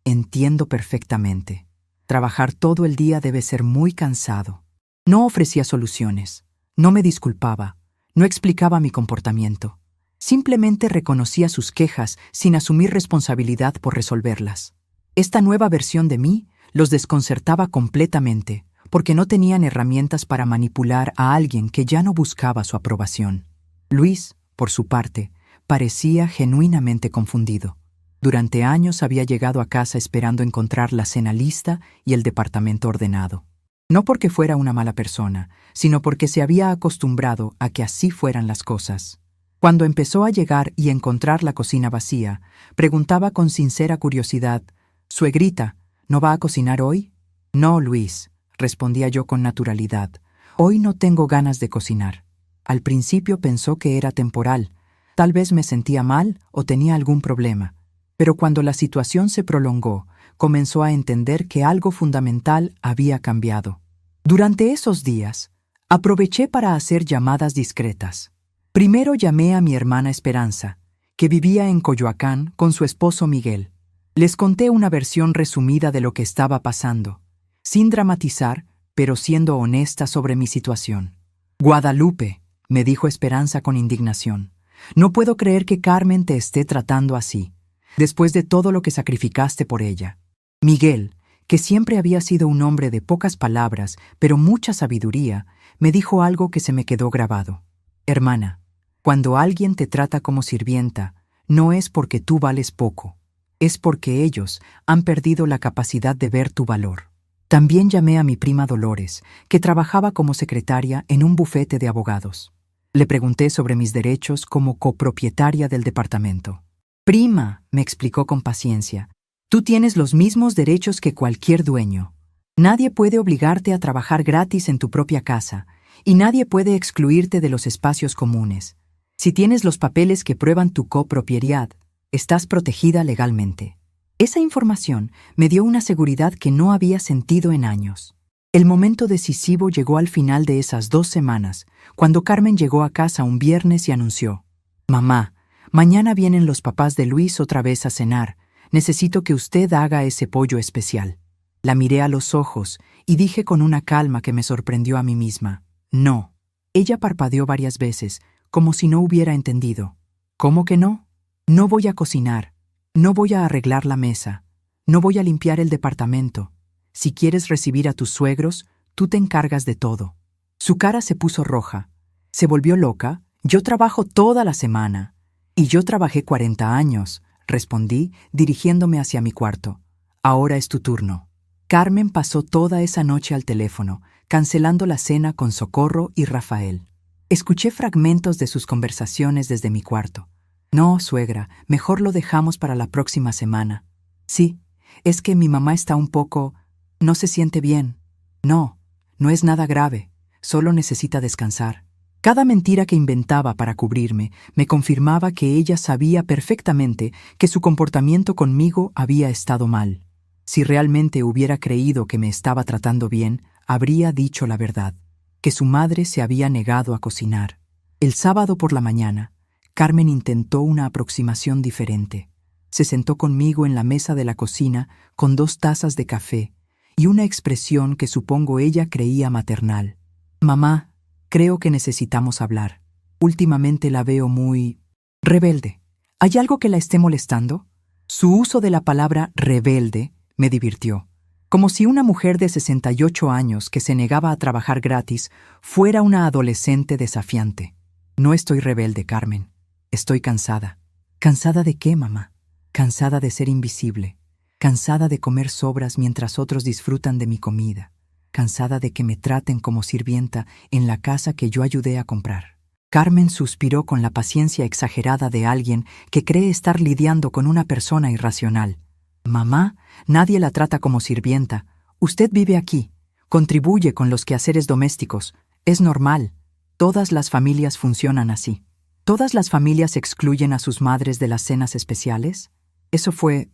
Entiendo perfectamente. Trabajar todo el día debe ser muy cansado. No ofrecía soluciones. No me disculpaba. No explicaba mi comportamiento. Simplemente reconocía sus quejas sin asumir responsabilidad por resolverlas. Esta nueva versión de mí los desconcertaba completamente, porque no tenían herramientas para manipular a alguien que ya no buscaba su aprobación. Luis, por su parte, parecía genuinamente confundido. Durante años había llegado a casa esperando encontrar la cena lista y el departamento ordenado. No porque fuera una mala persona, sino porque se había acostumbrado a que así fueran las cosas. Cuando empezó a llegar y encontrar la cocina vacía, preguntaba con sincera curiosidad, «Suegrita, ¿no va a cocinar hoy?» «No, Luis», respondía yo con naturalidad. «Hoy no tengo ganas de cocinar». Al principio pensó que era temporal. Tal vez me sentía mal o tenía algún problema. Pero cuando la situación se prolongó, comenzó a entender que algo fundamental había cambiado. Durante esos días, aproveché para hacer llamadas discretas. Primero llamé a mi hermana Esperanza, que vivía en Coyoacán con su esposo Miguel. Les conté una versión resumida de lo que estaba pasando, sin dramatizar, pero siendo honesta sobre mi situación. «Guadalupe», me dijo Esperanza con indignación, «no puedo creer que Carmen te esté tratando así, después de todo lo que sacrificaste por ella». Miguel, que siempre había sido un hombre de pocas palabras, pero mucha sabiduría, me dijo algo que se me quedó grabado. «Hermana, cuando alguien te trata como sirvienta, no es porque tú vales poco, es porque ellos han perdido la capacidad de ver tu valor». También llamé a mi prima Dolores, que trabajaba como secretaria en un bufete de abogados. Le pregunté sobre mis derechos como copropietaria del departamento. «Prima», me explicó con paciencia, «tú tienes los mismos derechos que cualquier dueño. Nadie puede obligarte a trabajar gratis en tu propia casa, y nadie puede excluirte de los espacios comunes. Si tienes los papeles que prueban tu copropiedad, estás protegida legalmente». Esa información me dio una seguridad que no había sentido en años. El momento decisivo llegó al final de esas 2 semanas, cuando Carmen llegó a casa un viernes y anunció, «Mamá, mañana vienen los papás de Luis otra vez a cenar. Necesito que usted haga ese pollo especial». La miré a los ojos y dije con una calma que me sorprendió a mí misma, «No». Ella parpadeó varias veces, como si no hubiera entendido. «¿Cómo que no? No voy a cocinar. No voy a arreglar la mesa. No voy a limpiar el departamento. Si quieres recibir a tus suegros, tú te encargas de todo». Su cara se puso roja. Se volvió loca. «Yo trabajo toda la semana». «Y yo trabajé 40 años», respondí, dirigiéndome hacia mi cuarto. «Ahora es tu turno». Carmen pasó toda esa noche al teléfono, cancelando la cena con Socorro y Rafael. Escuché fragmentos de sus conversaciones desde mi cuarto. «No, suegra, mejor lo dejamos para la próxima semana». «Sí, es que mi mamá está un poco... no se siente bien». «No, no es nada grave, solo necesita descansar». Cada mentira que inventaba para cubrirme me confirmaba que ella sabía perfectamente que su comportamiento conmigo había estado mal. Si realmente hubiera creído que me estaba tratando bien, habría dicho la verdad, que su madre se había negado a cocinar. El sábado por la mañana, Carmen intentó una aproximación diferente. Se sentó conmigo en la mesa de la cocina con 2 tazas de café y una expresión que supongo ella creía maternal. «Mamá, creo que necesitamos hablar. Últimamente la veo muy... rebelde. ¿Hay algo que la esté molestando?» Su uso de la palabra rebelde Me divirtió. Como si una mujer de 68 años que se negaba a trabajar gratis fuera una adolescente desafiante. No estoy rebelde, Carmen. Estoy cansada. ¿Cansada de qué, mamá? Cansada de ser invisible. Cansada de comer sobras mientras otros disfrutan de mi comida. Cansada de que me traten como sirvienta en la casa que yo ayudé a comprar. Carmen suspiró con la paciencia exagerada de alguien que cree estar lidiando con una persona irracional. Mamá, nadie la trata como sirvienta. Usted vive aquí. Contribuye con los quehaceres domésticos. Es normal. Todas las familias funcionan así. ¿Todas las familias excluyen a sus madres de las cenas especiales? Eso fue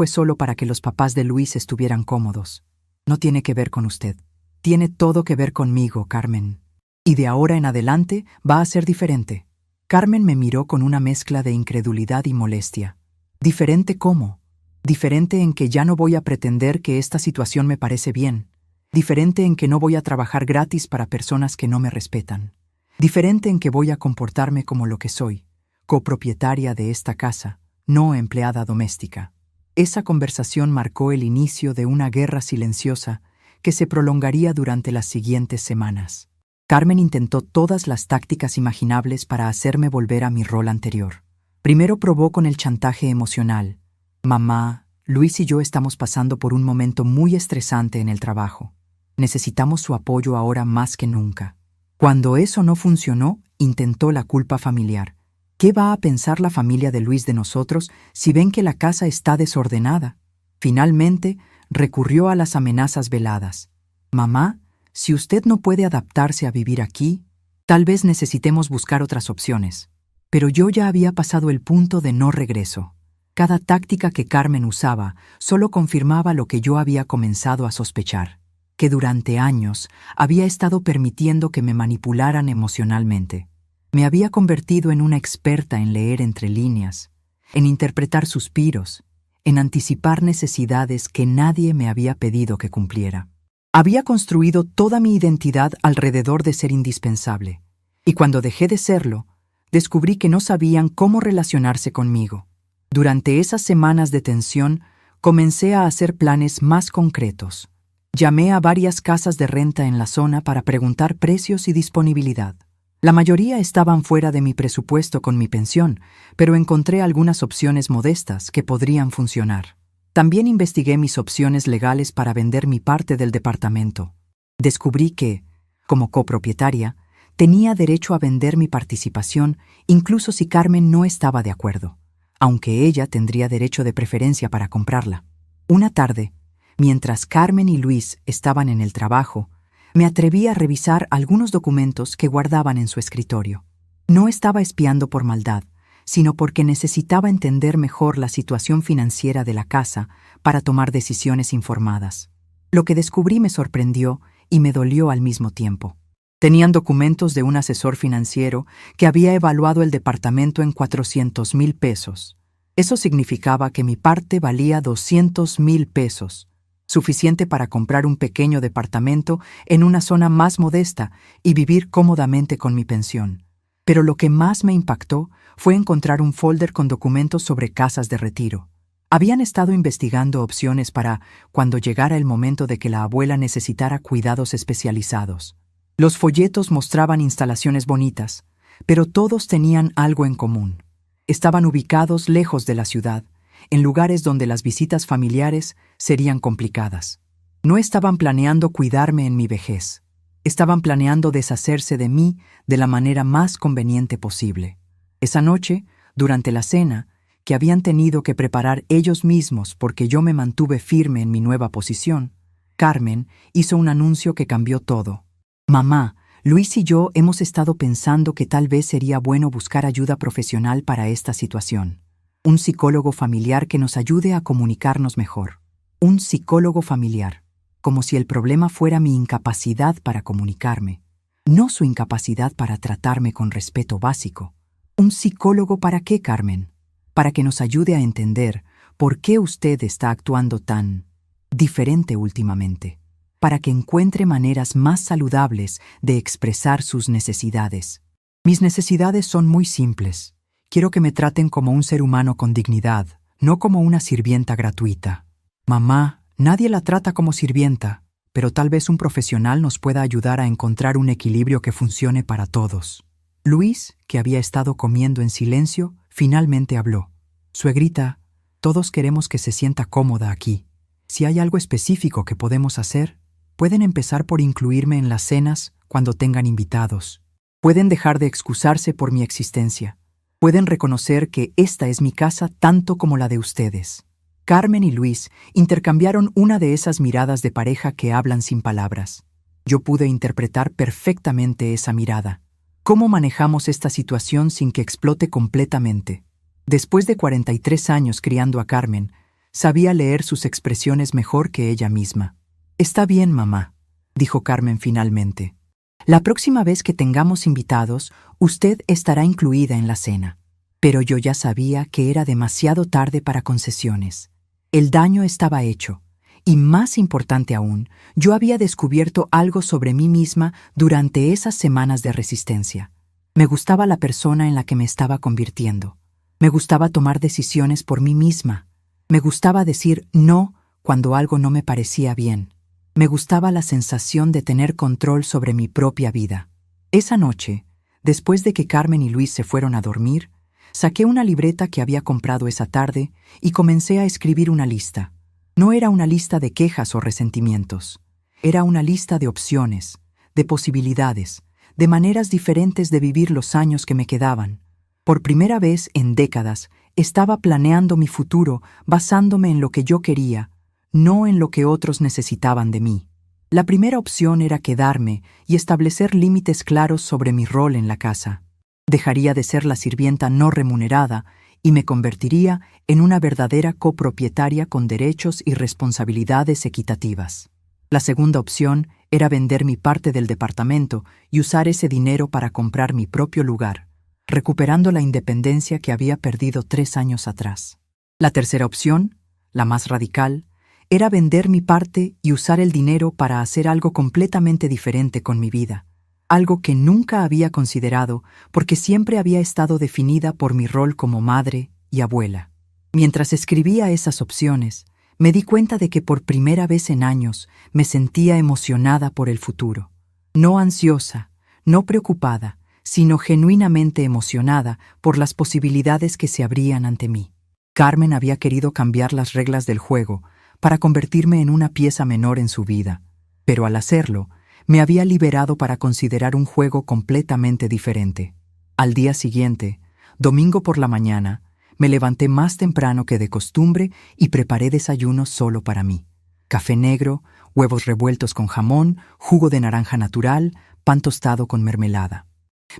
solo para que los papás de Luis estuvieran cómodos. No tiene que ver con usted. Tiene todo que ver conmigo, Carmen. Y de ahora en adelante va a ser diferente. Carmen me miró con una mezcla de incredulidad y molestia. ¿Diferente cómo? Diferente en que ya no voy a pretender que esta situación me parece bien. Diferente en que no voy a trabajar gratis para personas que no me respetan. Diferente en que voy a comportarme como lo que soy, copropietaria de esta casa, no empleada doméstica. Esa conversación marcó el inicio de una guerra silenciosa que se prolongaría durante las siguientes semanas. Carmen intentó todas las tácticas imaginables para hacerme volver a mi rol anterior. Primero probó con el chantaje emocional. Mamá, Luis y yo estamos pasando por un momento muy estresante en el trabajo. Necesitamos su apoyo ahora más que nunca. Cuando eso no funcionó, intentó la culpa familiar. ¿Qué va a pensar la familia de Luis de nosotros si ven que la casa está desordenada? Finalmente, recurrió a las amenazas veladas. Mamá, si usted no puede adaptarse a vivir aquí, tal vez necesitemos buscar otras opciones. Pero yo ya había pasado el punto de no regreso. Cada táctica que Carmen usaba solo confirmaba lo que yo había comenzado a sospechar, que durante años había estado permitiendo que me manipularan emocionalmente. Me había convertido en una experta en leer entre líneas, en interpretar suspiros, en anticipar necesidades que nadie me había pedido que cumpliera. Había construido toda mi identidad alrededor de ser indispensable, y cuando dejé de serlo, descubrí que no sabían cómo relacionarse conmigo. Durante esas semanas de tensión, comencé a hacer planes más concretos. Llamé a varias casas de renta en la zona para preguntar precios y disponibilidad. La mayoría estaban fuera de mi presupuesto con mi pensión, pero encontré algunas opciones modestas que podrían funcionar. También investigué mis opciones legales para vender mi parte del departamento. Descubrí que, como copropietaria, tenía derecho a vender mi participación incluso si Carmen no estaba de acuerdo, aunque ella tendría derecho de preferencia para comprarla. Una tarde, mientras Carmen y Luis estaban en el trabajo, me atreví a revisar algunos documentos que guardaban en su escritorio. No estaba espiando por maldad, sino porque necesitaba entender mejor la situación financiera de la casa para tomar decisiones informadas. Lo que descubrí me sorprendió y me dolió al mismo tiempo. Tenían documentos de un asesor financiero que había evaluado el departamento en 400,000 pesos. Eso significaba que mi parte valía 200,000 pesos, suficiente para comprar un pequeño departamento en una zona más modesta y vivir cómodamente con mi pensión. Pero lo que más me impactó fue encontrar un folder con documentos sobre casas de retiro. Habían estado investigando opciones para cuando llegara el momento de que la abuela necesitara cuidados especializados. Los folletos mostraban instalaciones bonitas, pero todos tenían algo en común. Estaban ubicados lejos de la ciudad, en lugares donde las visitas familiares serían complicadas. No estaban planeando cuidarme en mi vejez. Estaban planeando deshacerse de mí de la manera más conveniente posible. Esa noche, durante la cena, que habían tenido que preparar ellos mismos porque yo me mantuve firme en mi nueva posición, Carmen hizo un anuncio que cambió todo. Mamá, Luis y yo hemos estado pensando que tal vez sería bueno buscar ayuda profesional para esta situación. Un psicólogo familiar que nos ayude a comunicarnos mejor. Un psicólogo familiar, como si el problema fuera mi incapacidad para comunicarme, no su incapacidad para tratarme con respeto básico. ¿Un psicólogo para qué, Carmen? Para que nos ayude a entender por qué usted está actuando tan diferente últimamente. Para que encuentre maneras más saludables de expresar sus necesidades. Mis necesidades son muy simples. Quiero que me traten como un ser humano con dignidad, no como una sirvienta gratuita. Mamá, nadie la trata como sirvienta, pero tal vez un profesional nos pueda ayudar a encontrar un equilibrio que funcione para todos. Luis, que había estado comiendo en silencio, finalmente habló. Suegrita, todos queremos que se sienta cómoda aquí. Si hay algo específico que podemos hacer, pueden empezar por incluirme en las cenas cuando tengan invitados. Pueden dejar de excusarse por mi existencia. Pueden reconocer que esta es mi casa tanto como la de ustedes. Carmen y Luis intercambiaron una de esas miradas de pareja que hablan sin palabras. Yo pude interpretar perfectamente esa mirada. ¿Cómo manejamos esta situación sin que explote completamente? Después de 43 años criando a Carmen, sabía leer sus expresiones mejor que ella misma. «Está bien, mamá», dijo Carmen finalmente. «La próxima vez que tengamos invitados, usted estará incluida en la cena». Pero yo ya sabía que era demasiado tarde para concesiones. El daño estaba hecho. Y más importante aún, yo había descubierto algo sobre mí misma durante esas semanas de resistencia. Me gustaba la persona en la que me estaba convirtiendo. Me gustaba tomar decisiones por mí misma. Me gustaba decir no cuando algo no me parecía bien. Me gustaba la sensación de tener control sobre mi propia vida. Esa noche, después de que Carmen y Luis se fueron a dormir, saqué una libreta que había comprado esa tarde y comencé a escribir una lista. No era una lista de quejas o resentimientos. Era una lista de opciones, de posibilidades, de maneras diferentes de vivir los años que me quedaban. Por primera vez en décadas, estaba planeando mi futuro basándome en lo que yo quería, no en lo que otros necesitaban de mí. La primera opción era quedarme y establecer límites claros sobre mi rol en la casa. Dejaría de ser la sirvienta no remunerada y me convertiría en una verdadera copropietaria con derechos y responsabilidades equitativas. La segunda opción era vender mi parte del departamento y usar ese dinero para comprar mi propio lugar, recuperando la independencia que había perdido 3 años atrás. La tercera opción, la más radical, era vender mi parte y usar el dinero para hacer algo completamente diferente con mi vida, algo que nunca había considerado porque siempre había estado definida por mi rol como madre y abuela. Mientras escribía esas opciones, me di cuenta de que por primera vez en años me sentía emocionada por el futuro. No ansiosa, no preocupada, sino genuinamente emocionada por las posibilidades que se abrían ante mí. Carmen había querido cambiar las reglas del juego para convertirme en una pieza menor en su vida, pero al hacerlo, me había liberado para considerar un juego completamente diferente. Al día siguiente, domingo por la mañana, me levanté más temprano que de costumbre y preparé desayuno solo para mí. Café negro, huevos revueltos con jamón, jugo de naranja natural, pan tostado con mermelada.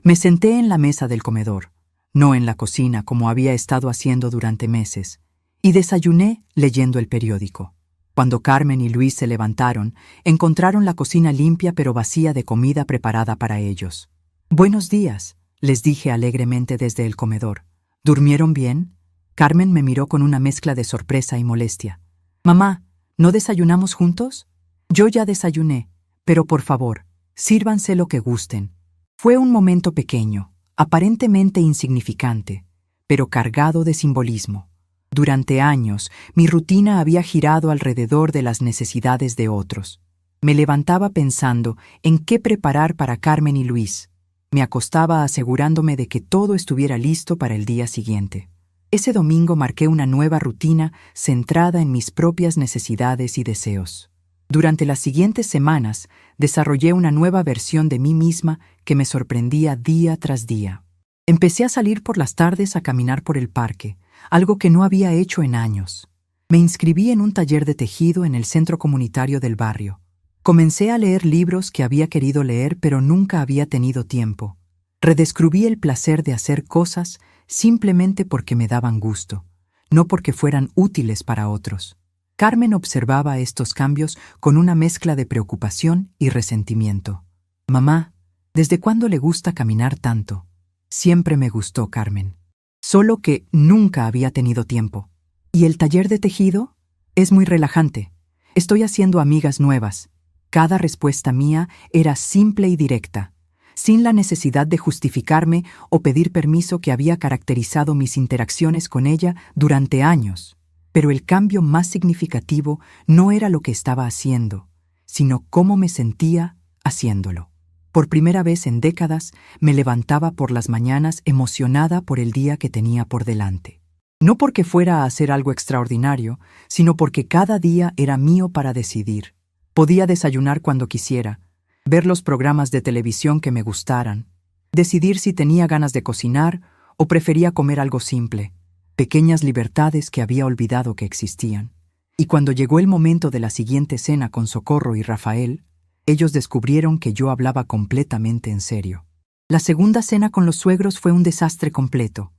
Me senté en la mesa del comedor, no en la cocina como había estado haciendo durante meses, y desayuné leyendo el periódico. Cuando Carmen y Luis se levantaron, encontraron la cocina limpia pero vacía de comida preparada para ellos. «Buenos días», les dije alegremente desde el comedor. «¿Durmieron bien?» Carmen me miró con una mezcla de sorpresa y molestia. «Mamá, ¿no desayunamos juntos?» «Yo ya desayuné, pero por favor, sírvanse lo que gusten». Fue un momento pequeño, aparentemente insignificante, pero cargado de simbolismo. Durante años, mi rutina había girado alrededor de las necesidades de otros. Me levantaba pensando en qué preparar para Carmen y Luis. Me acostaba asegurándome de que todo estuviera listo para el día siguiente. Ese domingo marqué una nueva rutina centrada en mis propias necesidades y deseos. Durante las siguientes semanas, desarrollé una nueva versión de mí misma que me sorprendía día tras día. Empecé a salir por las tardes a caminar por el parque, algo que no había hecho en años. Me inscribí en un taller de tejido en el centro comunitario del barrio. Comencé a leer libros que había querido leer pero nunca había tenido tiempo. Redescubrí el placer de hacer cosas simplemente porque me daban gusto, no porque fueran útiles para otros. Carmen observaba estos cambios con una mezcla de preocupación y resentimiento. «Mamá, ¿desde cuándo le gusta caminar tanto?» «Siempre me gustó, Carmen. Solo que nunca había tenido tiempo. ¿Y el taller de tejido? Es muy relajante. Estoy haciendo amigas nuevas». Cada respuesta mía era simple y directa, sin la necesidad de justificarme o pedir permiso que había caracterizado mis interacciones con ella durante años. Pero el cambio más significativo no era lo que estaba haciendo, sino cómo me sentía haciéndolo. Por primera vez en décadas me levantaba por las mañanas emocionada por el día que tenía por delante. No porque fuera a hacer algo extraordinario, sino porque cada día era mío para decidir. Podía desayunar cuando quisiera, ver los programas de televisión que me gustaran, decidir si tenía ganas de cocinar o prefería comer algo simple, pequeñas libertades que había olvidado que existían. Y cuando llegó el momento de la siguiente cena con Socorro y Rafael, ellos descubrieron que yo hablaba completamente en serio. La segunda cena con los suegros fue un desastre completo.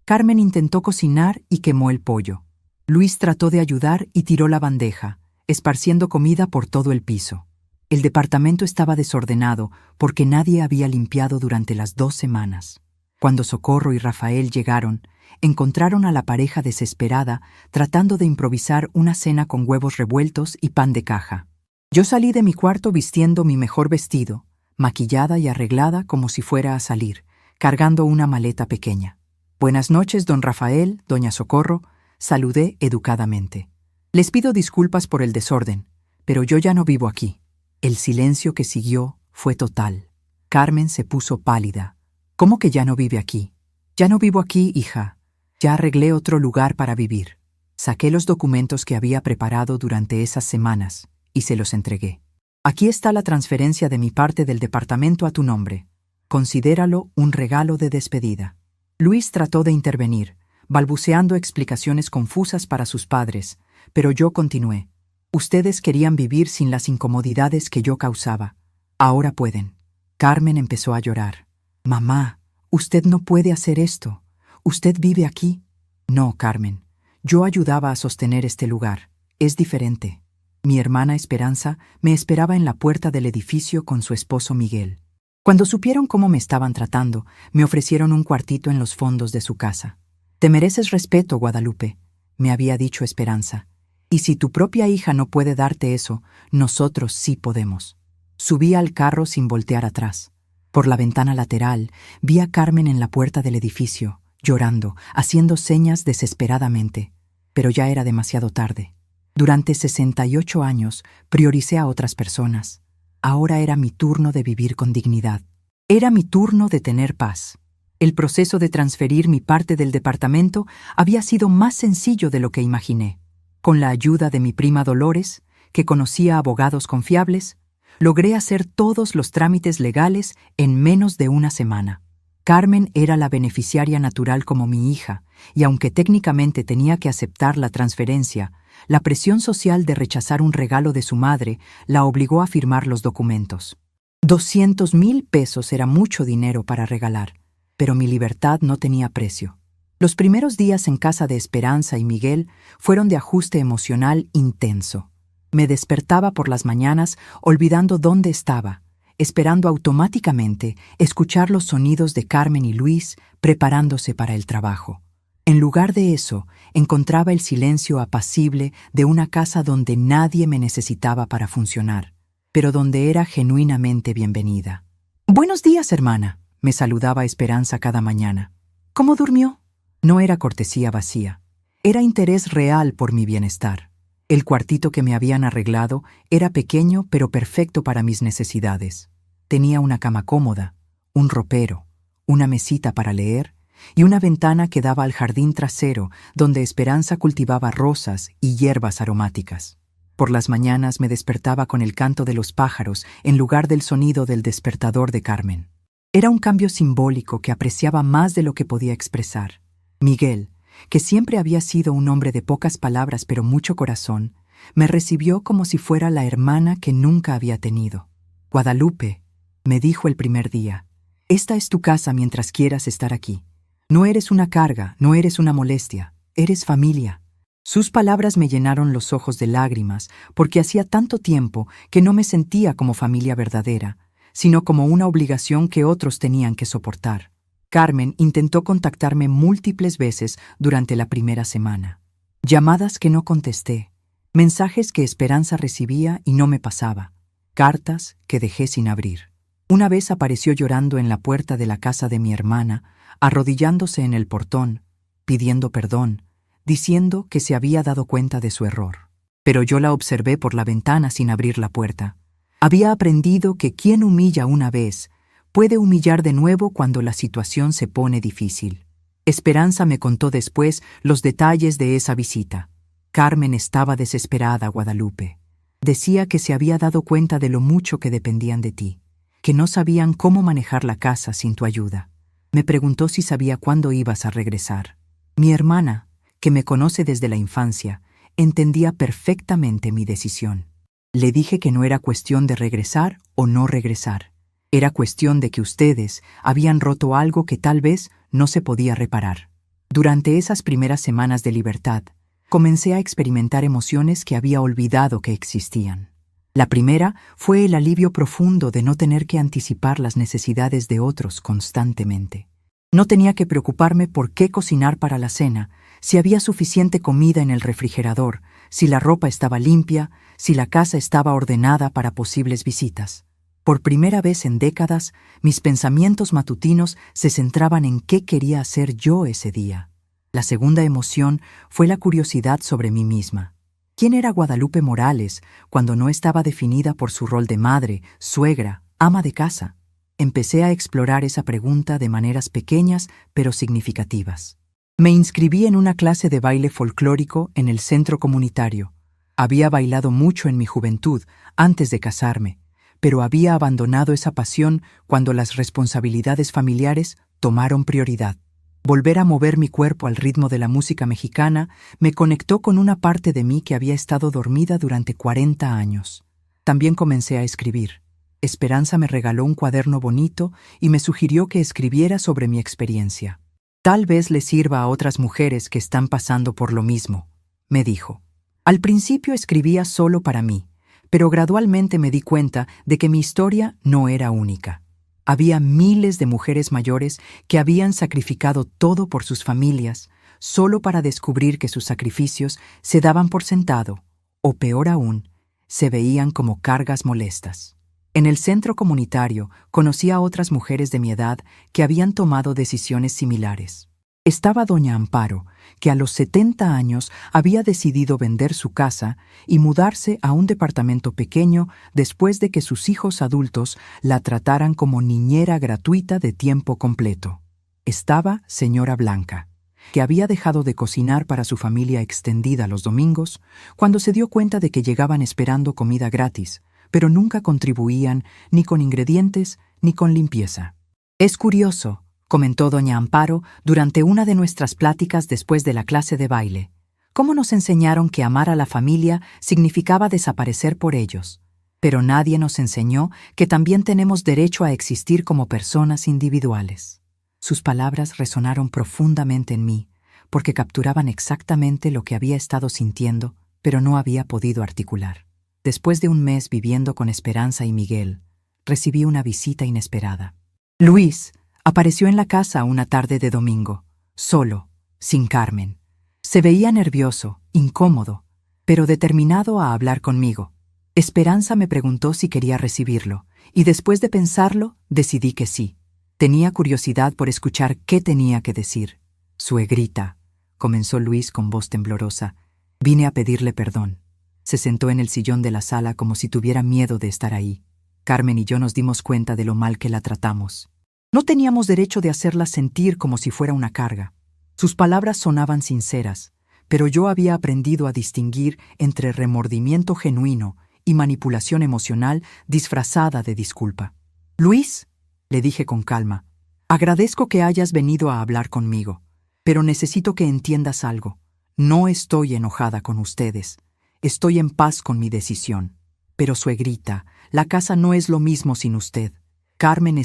Carmen intentó cocinar y quemó el pollo. Luis trató de ayudar y tiró la bandeja, esparciendo comida por todo el piso. El departamento estaba desordenado porque nadie había limpiado durante las 2 semanas. Cuando Socorro y Rafael llegaron, encontraron a la pareja desesperada tratando de improvisar una cena con huevos revueltos y pan de caja. Yo salí de mi cuarto vistiendo mi mejor vestido, maquillada y arreglada como si fuera a salir, cargando una maleta pequeña. «Buenas noches, don Rafael, doña Socorro», saludé educadamente. «Les pido disculpas por el desorden, pero yo ya no vivo aquí». El silencio que siguió fue total. Carmen se puso pálida. «¿Cómo que ya no vive aquí?» «Ya no vivo aquí, hija. Ya arreglé otro lugar para vivir». Saqué los documentos que había preparado durante esas semanas y se los entregué. «Aquí está la transferencia de mi parte del departamento a tu nombre. Considéralo un regalo de despedida». Luis trató de intervenir, balbuceando explicaciones confusas para sus padres, pero yo continué. «Ustedes querían vivir sin las incomodidades que yo causaba. Ahora pueden». Carmen empezó a llorar. «Mamá, usted no puede hacer esto. ¿Usted vive aquí?» «No, Carmen. Yo ayudaba a sostener este lugar. Es diferente». Mi hermana Esperanza me esperaba en la puerta del edificio con su esposo Miguel. Cuando supieron cómo me estaban tratando, me ofrecieron un cuartito en los fondos de su casa. «Te mereces respeto, Guadalupe», me había dicho Esperanza. «Y si tu propia hija no puede darte eso, nosotros sí podemos». Subí al carro sin voltear atrás. Por la ventana lateral vi a Carmen en la puerta del edificio, llorando, haciendo señas desesperadamente. Pero ya era demasiado tarde. Durante 68 años prioricé a otras personas. Ahora era mi turno de vivir con dignidad. Era mi turno de tener paz. El proceso de transferir mi parte del departamento había sido más sencillo de lo que imaginé. Con la ayuda de mi prima Dolores, que conocía abogados confiables, logré hacer todos los trámites legales en menos de una semana. Carmen era la beneficiaria natural como mi hija, y aunque técnicamente tenía que aceptar la transferencia, la presión social de rechazar un regalo de su madre la obligó a firmar los documentos. 200,000 pesos era mucho dinero para regalar, pero mi libertad no tenía precio. Los primeros días en casa de Esperanza y Miguel fueron de ajuste emocional intenso. Me despertaba por las mañanas olvidando dónde estaba, esperando automáticamente escuchar los sonidos de Carmen y Luis preparándose para el trabajo. En lugar de eso, encontraba el silencio apacible de una casa donde nadie me necesitaba para funcionar, pero donde era genuinamente bienvenida. «Buenos días, hermana», me saludaba Esperanza cada mañana. «¿Cómo durmió?» No era cortesía vacía, era interés real por mi bienestar. El cuartito que me habían arreglado era pequeño pero perfecto para mis necesidades. Tenía una cama cómoda, un ropero, una mesita para leer y una ventana que daba al jardín trasero donde Esperanza cultivaba rosas y hierbas aromáticas. Por las mañanas me despertaba con el canto de los pájaros en lugar del sonido del despertador de Carmen. Era un cambio simbólico que apreciaba más de lo que podía expresar. Miguel, que siempre había sido un hombre de pocas palabras pero mucho corazón, me recibió como si fuera la hermana que nunca había tenido. «Guadalupe», me dijo el primer día, «esta es tu casa mientras quieras estar aquí. No eres una carga, no eres una molestia, eres familia». Sus palabras me llenaron los ojos de lágrimas porque hacía tanto tiempo que no me sentía como familia verdadera, sino como una obligación que otros tenían que soportar. Carmen intentó contactarme múltiples veces durante la primera semana. Llamadas que no contesté, mensajes que Esperanza recibía y no me pasaba, cartas que dejé sin abrir. Una vez apareció llorando en la puerta de la casa de mi hermana, arrodillándose en el portón, pidiendo perdón, diciendo que se había dado cuenta de su error. Pero yo la observé por la ventana sin abrir la puerta. Había aprendido que quien humilla una vez puede humillar de nuevo cuando la situación se pone difícil. Esperanza me contó después los detalles de esa visita. Carmen estaba desesperada, Guadalupe. Decía que se había dado cuenta de lo mucho que dependían de ti, que no sabían cómo manejar la casa sin tu ayuda. Me preguntó si sabía cuándo ibas a regresar. Mi hermana, que me conoce desde la infancia, entendía perfectamente mi decisión. Le dije que no era cuestión de regresar o no regresar. Era cuestión de que ustedes habían roto algo que tal vez no se podía reparar. Durante esas primeras semanas de libertad, comencé a experimentar emociones que había olvidado que existían. La primera fue el alivio profundo de no tener que anticipar las necesidades de otros constantemente. No tenía que preocuparme por qué cocinar para la cena, si había suficiente comida en el refrigerador, si la ropa estaba limpia, si la casa estaba ordenada para posibles visitas. Por primera vez en décadas, mis pensamientos matutinos se centraban en qué quería hacer yo ese día. La segunda emoción fue la curiosidad sobre mí misma. ¿Quién era Guadalupe Morales cuando no estaba definida por su rol de madre, suegra, ama de casa? Empecé a explorar esa pregunta de maneras pequeñas pero significativas. Me inscribí en una clase de baile folclórico en el centro comunitario. Había bailado mucho en mi juventud, antes de casarme, pero había abandonado esa pasión cuando las responsabilidades familiares tomaron prioridad. Volver a mover mi cuerpo al ritmo de la música mexicana me conectó con una parte de mí que había estado dormida durante 40 años. También comencé a escribir. Esperanza me regaló un cuaderno bonito y me sugirió que escribiera sobre mi experiencia. Tal vez le sirva a otras mujeres que están pasando por lo mismo, me dijo. Al principio escribía solo para mí, pero gradualmente me di cuenta de que mi historia no era única. Había miles de mujeres mayores que habían sacrificado todo por sus familias, solo para descubrir que sus sacrificios se daban por sentado, o peor aún, se veían como cargas molestas. En el centro comunitario conocí a otras mujeres de mi edad que habían tomado decisiones similares. Estaba doña Amparo, que a los 70 años había decidido vender su casa y mudarse a un departamento pequeño después de que sus hijos adultos la trataran como niñera gratuita de tiempo completo. Estaba señora Blanca, que había dejado de cocinar para su familia extendida los domingos cuando se dio cuenta de que llegaban esperando comida gratis, pero nunca contribuían ni con ingredientes ni con limpieza. Es curioso, comentó doña Amparo durante una de nuestras pláticas después de la clase de baile, cómo nos enseñaron que amar a la familia significaba desaparecer por ellos, pero nadie nos enseñó que también tenemos derecho a existir como personas individuales. Sus palabras resonaron profundamente en mí, porque capturaban exactamente lo que había estado sintiendo, pero no había podido articular. Después de un mes viviendo con Esperanza y Miguel, recibí una visita inesperada. Luis apareció en la casa una tarde de domingo, solo, sin Carmen. Se veía nervioso, incómodo, pero determinado a hablar conmigo. Esperanza me preguntó si quería recibirlo, y después de pensarlo, decidí que sí. Tenía curiosidad por escuchar qué tenía que decir. Suegrita, comenzó Luis con voz temblorosa, vine a pedirle perdón. Se sentó en el sillón de la sala como si tuviera miedo de estar ahí. Carmen y yo nos dimos cuenta de lo mal que la tratamos. No teníamos derecho de hacerla sentir como si fuera una carga. Sus palabras sonaban sinceras, pero yo había aprendido a distinguir entre remordimiento genuino y manipulación emocional disfrazada de disculpa. Luis, le dije con calma, agradezco que hayas venido a hablar conmigo, pero necesito que entiendas algo. No estoy enojada con ustedes. Estoy en paz con mi decisión. Pero suegrita, la casa no es lo mismo sin usted. Carmen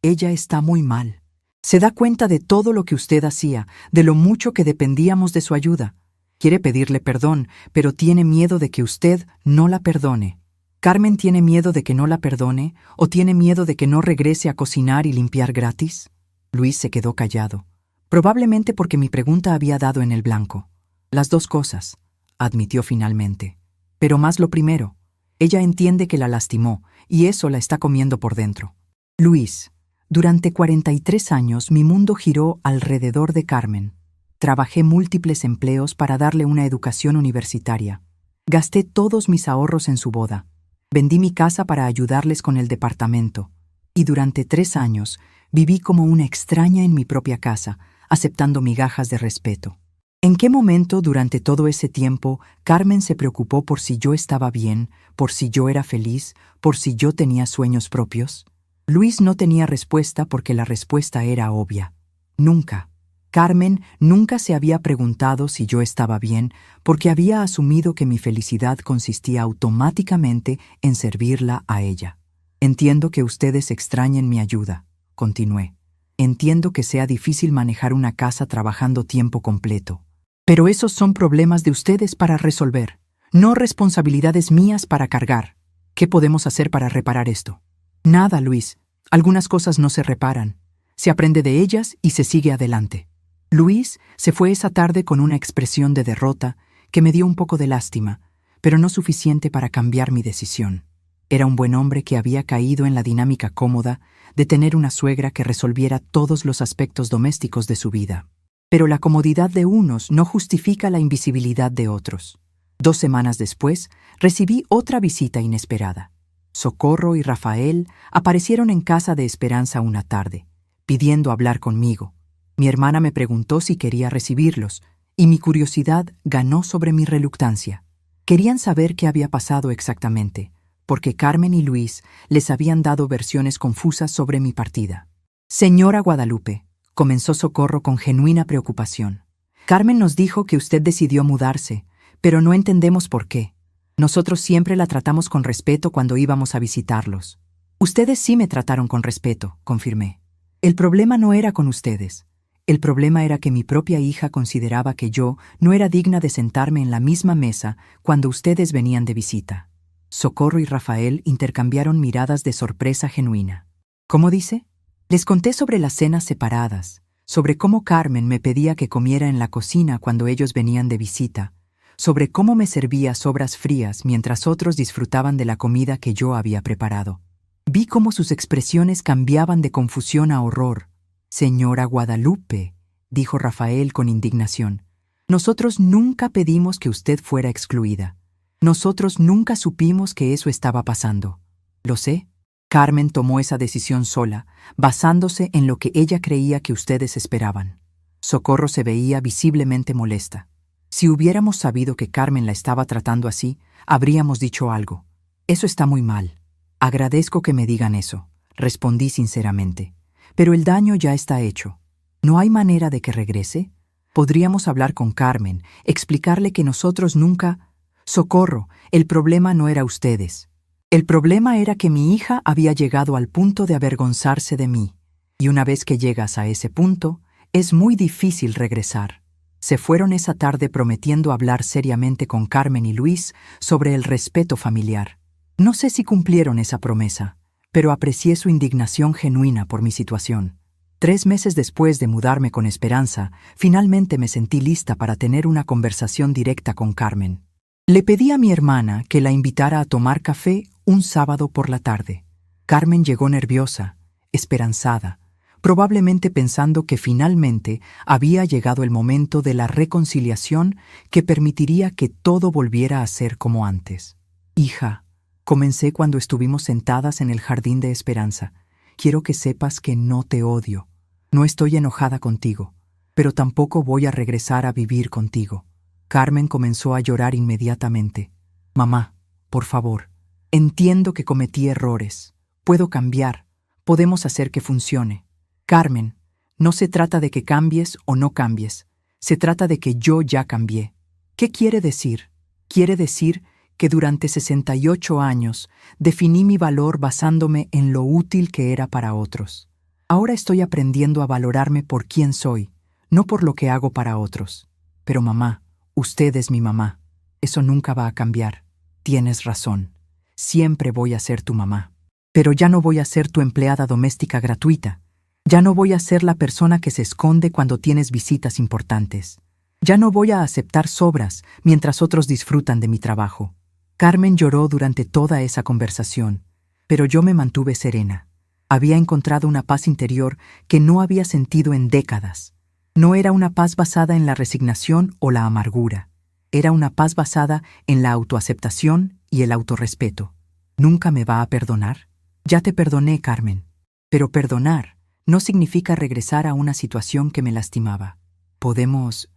ella está muy mal. Se da cuenta de todo lo que usted hacía, de lo mucho que dependíamos de su ayuda. Quiere pedirle perdón, pero tiene miedo de que usted no la perdone. ¿Carmen tiene miedo de que no la perdone o tiene miedo de que no regrese a cocinar y limpiar gratis? Luis se quedó callado, probablemente porque mi pregunta había dado en el blanco. Las dos cosas, admitió finalmente. Pero más lo primero. Ella entiende que la lastimó y eso la está comiendo por dentro. Luis, Durante 43 años mi mundo giró alrededor de Carmen. Trabajé múltiples empleos para darle una educación universitaria. Gasté todos mis ahorros en su boda. Vendí mi casa para ayudarles con el departamento. Y durante 3 años viví como una extraña en mi propia casa, aceptando migajas de respeto. ¿En qué momento durante todo ese tiempo Carmen se preocupó por si yo estaba bien, por si yo era feliz, por si yo tenía sueños propios? Luis no tenía respuesta porque la respuesta era obvia. Nunca. Carmen nunca se había preguntado si yo estaba bien porque había asumido que mi felicidad consistía automáticamente en servirla a ella. Entiendo que ustedes extrañen mi ayuda, continué. Entiendo que sea difícil manejar una casa trabajando tiempo completo. Pero esos son problemas de ustedes para resolver, no responsabilidades mías para cargar. ¿Qué podemos hacer para reparar esto? Nada, Luis. Algunas cosas no se reparan. Se aprende de ellas y se sigue adelante. Luis se fue esa tarde con una expresión de derrota que me dio un poco de lástima, pero no suficiente para cambiar mi decisión. Era un buen hombre que había caído en la dinámica cómoda de tener una suegra que resolviera todos los aspectos domésticos de su vida. Pero la comodidad de unos no justifica la invisibilidad de otros. 2 semanas después, recibí otra visita inesperada. Socorro y Rafael aparecieron en casa de Esperanza una tarde, pidiendo hablar conmigo. Mi hermana me preguntó si quería recibirlos, y mi curiosidad ganó sobre mi reluctancia. Querían saber qué había pasado exactamente, porque Carmen y Luis les habían dado versiones confusas sobre mi partida. Señora Guadalupe, comenzó Socorro con genuina preocupación. Carmen nos dijo que usted decidió mudarse, pero no entendemos por qué. Nosotros siempre la tratamos con respeto cuando íbamos a visitarlos. Ustedes sí me trataron con respeto, confirmé. El problema no era con ustedes. El problema era que mi propia hija consideraba que yo no era digna de sentarme en la misma mesa cuando ustedes venían de visita. Socorro y Rafael intercambiaron miradas de sorpresa genuina. ¿Cómo dice? Les conté sobre las cenas separadas, sobre cómo Carmen me pedía que comiera en la cocina cuando ellos venían de visita, sobre cómo me servía sobras frías mientras otros disfrutaban de la comida que yo había preparado. Vi cómo sus expresiones cambiaban de confusión a horror. Señora Guadalupe, dijo Rafael con indignación, nosotros nunca pedimos que usted fuera excluida. Nosotros nunca supimos que eso estaba pasando. Lo sé. Carmen tomó esa decisión sola, basándose en lo que ella creía que ustedes esperaban. Socorro se veía visiblemente molesta. Si hubiéramos sabido que Carmen la estaba tratando así, habríamos dicho algo. Eso está muy mal. Agradezco que me digan eso, respondí sinceramente. Pero el daño ya está hecho. ¿No hay manera de que regrese? Podríamos hablar con Carmen, explicarle que nosotros nunca... Socorro, el problema no era ustedes. El problema era que mi hija había llegado al punto de avergonzarse de mí. Y una vez que llegas a ese punto, es muy difícil regresar. Se fueron esa tarde prometiendo hablar seriamente con Carmen y Luis sobre el respeto familiar. No sé si cumplieron esa promesa, pero aprecié su indignación genuina por mi situación. 3 meses después de mudarme con Esperanza, finalmente me sentí lista para tener una conversación directa con Carmen. Le pedí a mi hermana que la invitara a tomar café un sábado por la tarde. Carmen llegó nerviosa, esperanzada, probablemente pensando que finalmente había llegado el momento de la reconciliación que permitiría que todo volviera a ser como antes. Hija, comencé cuando estuvimos sentadas en el jardín de Esperanza. Quiero que sepas que no te odio. No estoy enojada contigo, pero tampoco voy a regresar a vivir contigo. Carmen comenzó a llorar inmediatamente. Mamá, por favor, entiendo que cometí errores. Puedo cambiar. Podemos hacer que funcione. Carmen, no se trata de que cambies o no cambies. Se trata de que yo ya cambié. ¿Qué quiere decir? Quiere decir que durante 68 años definí mi valor basándome en lo útil que era para otros. Ahora estoy aprendiendo a valorarme por quién soy, no por lo que hago para otros. Pero mamá, usted es mi mamá. Eso nunca va a cambiar. Tienes razón. Siempre voy a ser tu mamá. Pero ya no voy a ser tu empleada doméstica gratuita. Ya no voy a ser la persona que se esconde cuando tienes visitas importantes. Ya no voy a aceptar sobras mientras otros disfrutan de mi trabajo. Carmen lloró durante toda esa conversación, pero yo me mantuve serena. Había encontrado una paz interior que no había sentido en décadas. No era una paz basada en la resignación o la amargura. Era una paz basada en la autoaceptación y el autorrespeto. ¿Nunca me va a perdonar? Ya te perdoné, Carmen. Pero perdonar no significa regresar a una situación que me lastimaba. ¿Podemos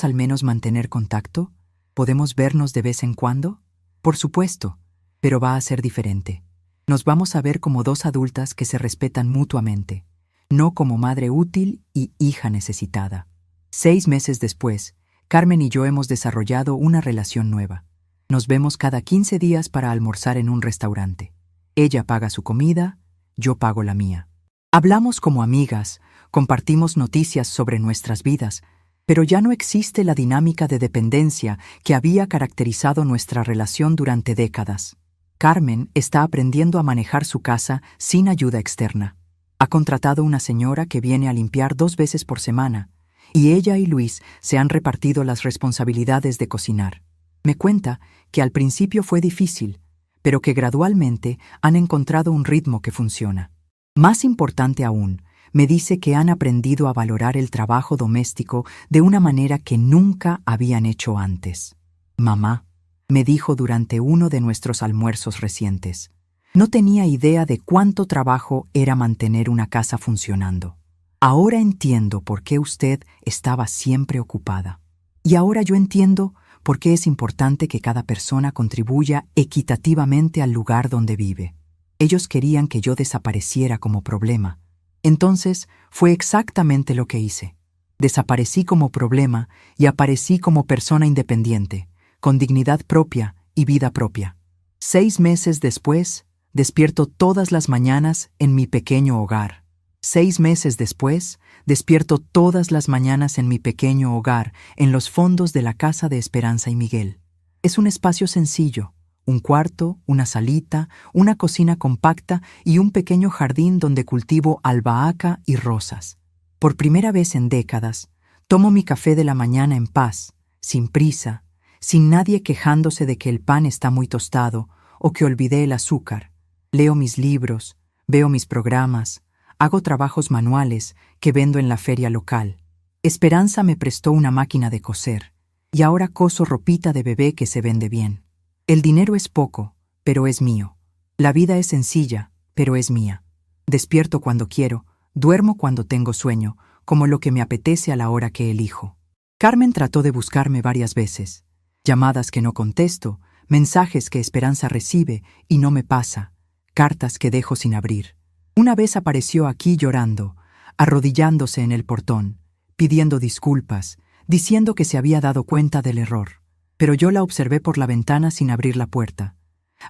al menos mantener contacto? ¿Podemos vernos de vez en cuando? Por supuesto, pero va a ser diferente. Nos vamos a ver como dos adultas que se respetan mutuamente, no como madre útil y hija necesitada. 6 meses después, Carmen y yo hemos desarrollado una relación nueva. Nos vemos cada 15 días para almorzar en un restaurante. Ella paga su comida, yo pago la mía. Hablamos como amigas, compartimos noticias sobre nuestras vidas, pero ya no existe la dinámica de dependencia que había caracterizado nuestra relación durante décadas. Carmen está aprendiendo a manejar su casa sin ayuda externa. Ha contratado una señora que viene a limpiar 2 veces por semana, y ella y Luis se han repartido las responsabilidades de cocinar. Me cuenta que al principio fue difícil, pero que gradualmente han encontrado un ritmo que funciona. Más importante aún, me dice que han aprendido a valorar el trabajo doméstico de una manera que nunca habían hecho antes. Mamá, me dijo durante uno de nuestros almuerzos recientes, no tenía idea de cuánto trabajo era mantener una casa funcionando. Ahora entiendo por qué usted estaba siempre ocupada. Y ahora yo entiendo por qué es importante que cada persona contribuya equitativamente al lugar donde vive. Ellos querían que yo desapareciera como problema. Entonces, fue exactamente lo que hice. Desaparecí como problema y aparecí como persona independiente, con dignidad propia y vida propia. 6 meses después, despierto todas las mañanas en mi pequeño hogar. 6 meses después, despierto todas las mañanas en mi pequeño hogar, en los fondos de la casa de Esperanza y Miguel. Es un espacio sencillo, un cuarto, una salita, una cocina compacta y un pequeño jardín donde cultivo albahaca y rosas. Por primera vez en décadas, tomo mi café de la mañana en paz, sin prisa, sin nadie quejándose de que el pan está muy tostado o que olvidé el azúcar. Leo mis libros, veo mis programas, hago trabajos manuales que vendo en la feria local. Esperanza me prestó una máquina de coser y ahora coso ropita de bebé que se vende bien. El dinero es poco, pero es mío. La vida es sencilla, pero es mía. Despierto cuando quiero, duermo cuando tengo sueño, como lo que me apetece a la hora que elijo. Carmen trató de buscarme varias veces. Llamadas que no contesto, mensajes que Esperanza recibe y no me pasa, cartas que dejo sin abrir. Una vez apareció aquí llorando, arrodillándose en el portón, pidiendo disculpas, diciendo que se había dado cuenta del error. Pero yo la observé por la ventana sin abrir la puerta.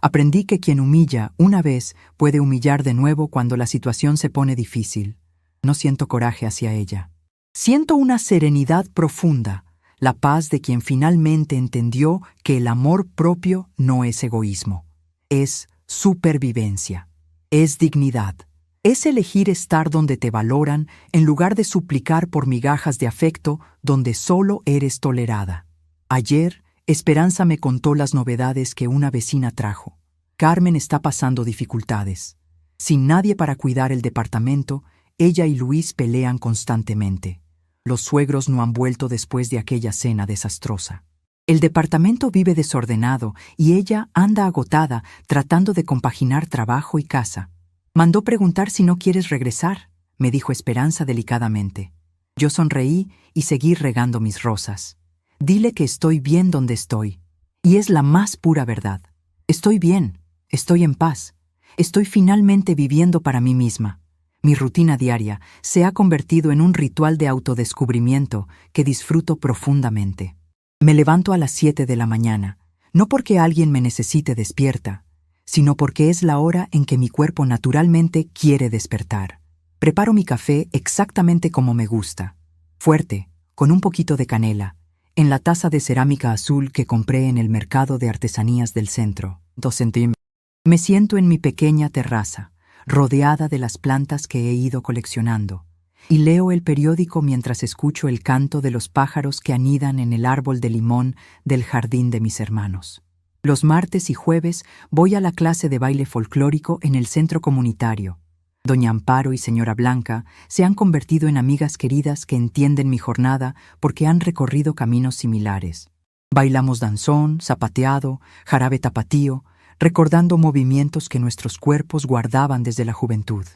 Aprendí que quien humilla una vez puede humillar de nuevo cuando la situación se pone difícil. No siento coraje hacia ella. Siento una serenidad profunda, la paz de quien finalmente entendió que el amor propio no es egoísmo. Es supervivencia. Es dignidad. Es elegir estar donde te valoran en lugar de suplicar por migajas de afecto donde solo eres tolerada. Ayer, Esperanza me contó las novedades que una vecina trajo. Carmen está pasando dificultades. Sin nadie para cuidar el departamento, ella y Luis pelean constantemente. Los suegros no han vuelto después de aquella cena desastrosa. El departamento vive desordenado y ella anda agotada tratando de compaginar trabajo y casa. Mandó preguntar si no quieres regresar, me dijo Esperanza delicadamente. Yo sonreí y seguí regando mis rosas. Dile que estoy bien donde estoy. Y es la más pura verdad. Estoy bien, estoy en paz. Estoy finalmente viviendo para mí misma. Mi rutina diaria se ha convertido en un ritual de autodescubrimiento que disfruto profundamente. Me levanto a las 7 de la mañana, no porque alguien me necesite despierta, sino porque es la hora en que mi cuerpo naturalmente quiere despertar. Preparo mi café exactamente como me gusta. Fuerte, con un poquito de canela, en la taza de cerámica azul que compré en el mercado de artesanías del centro, 2 centímetros. Me siento en mi pequeña terraza, rodeada de las plantas que he ido coleccionando, y leo el periódico mientras escucho el canto de los pájaros que anidan en el árbol de limón del jardín de mis hermanos. Los martes y jueves voy a la clase de baile folclórico en el centro comunitario. Doña Amparo y señora Blanca se han convertido en amigas queridas que entienden mi jornada porque han recorrido caminos similares. Bailamos danzón, zapateado, jarabe tapatío, recordando movimientos que nuestros cuerpos guardaban desde la juventud.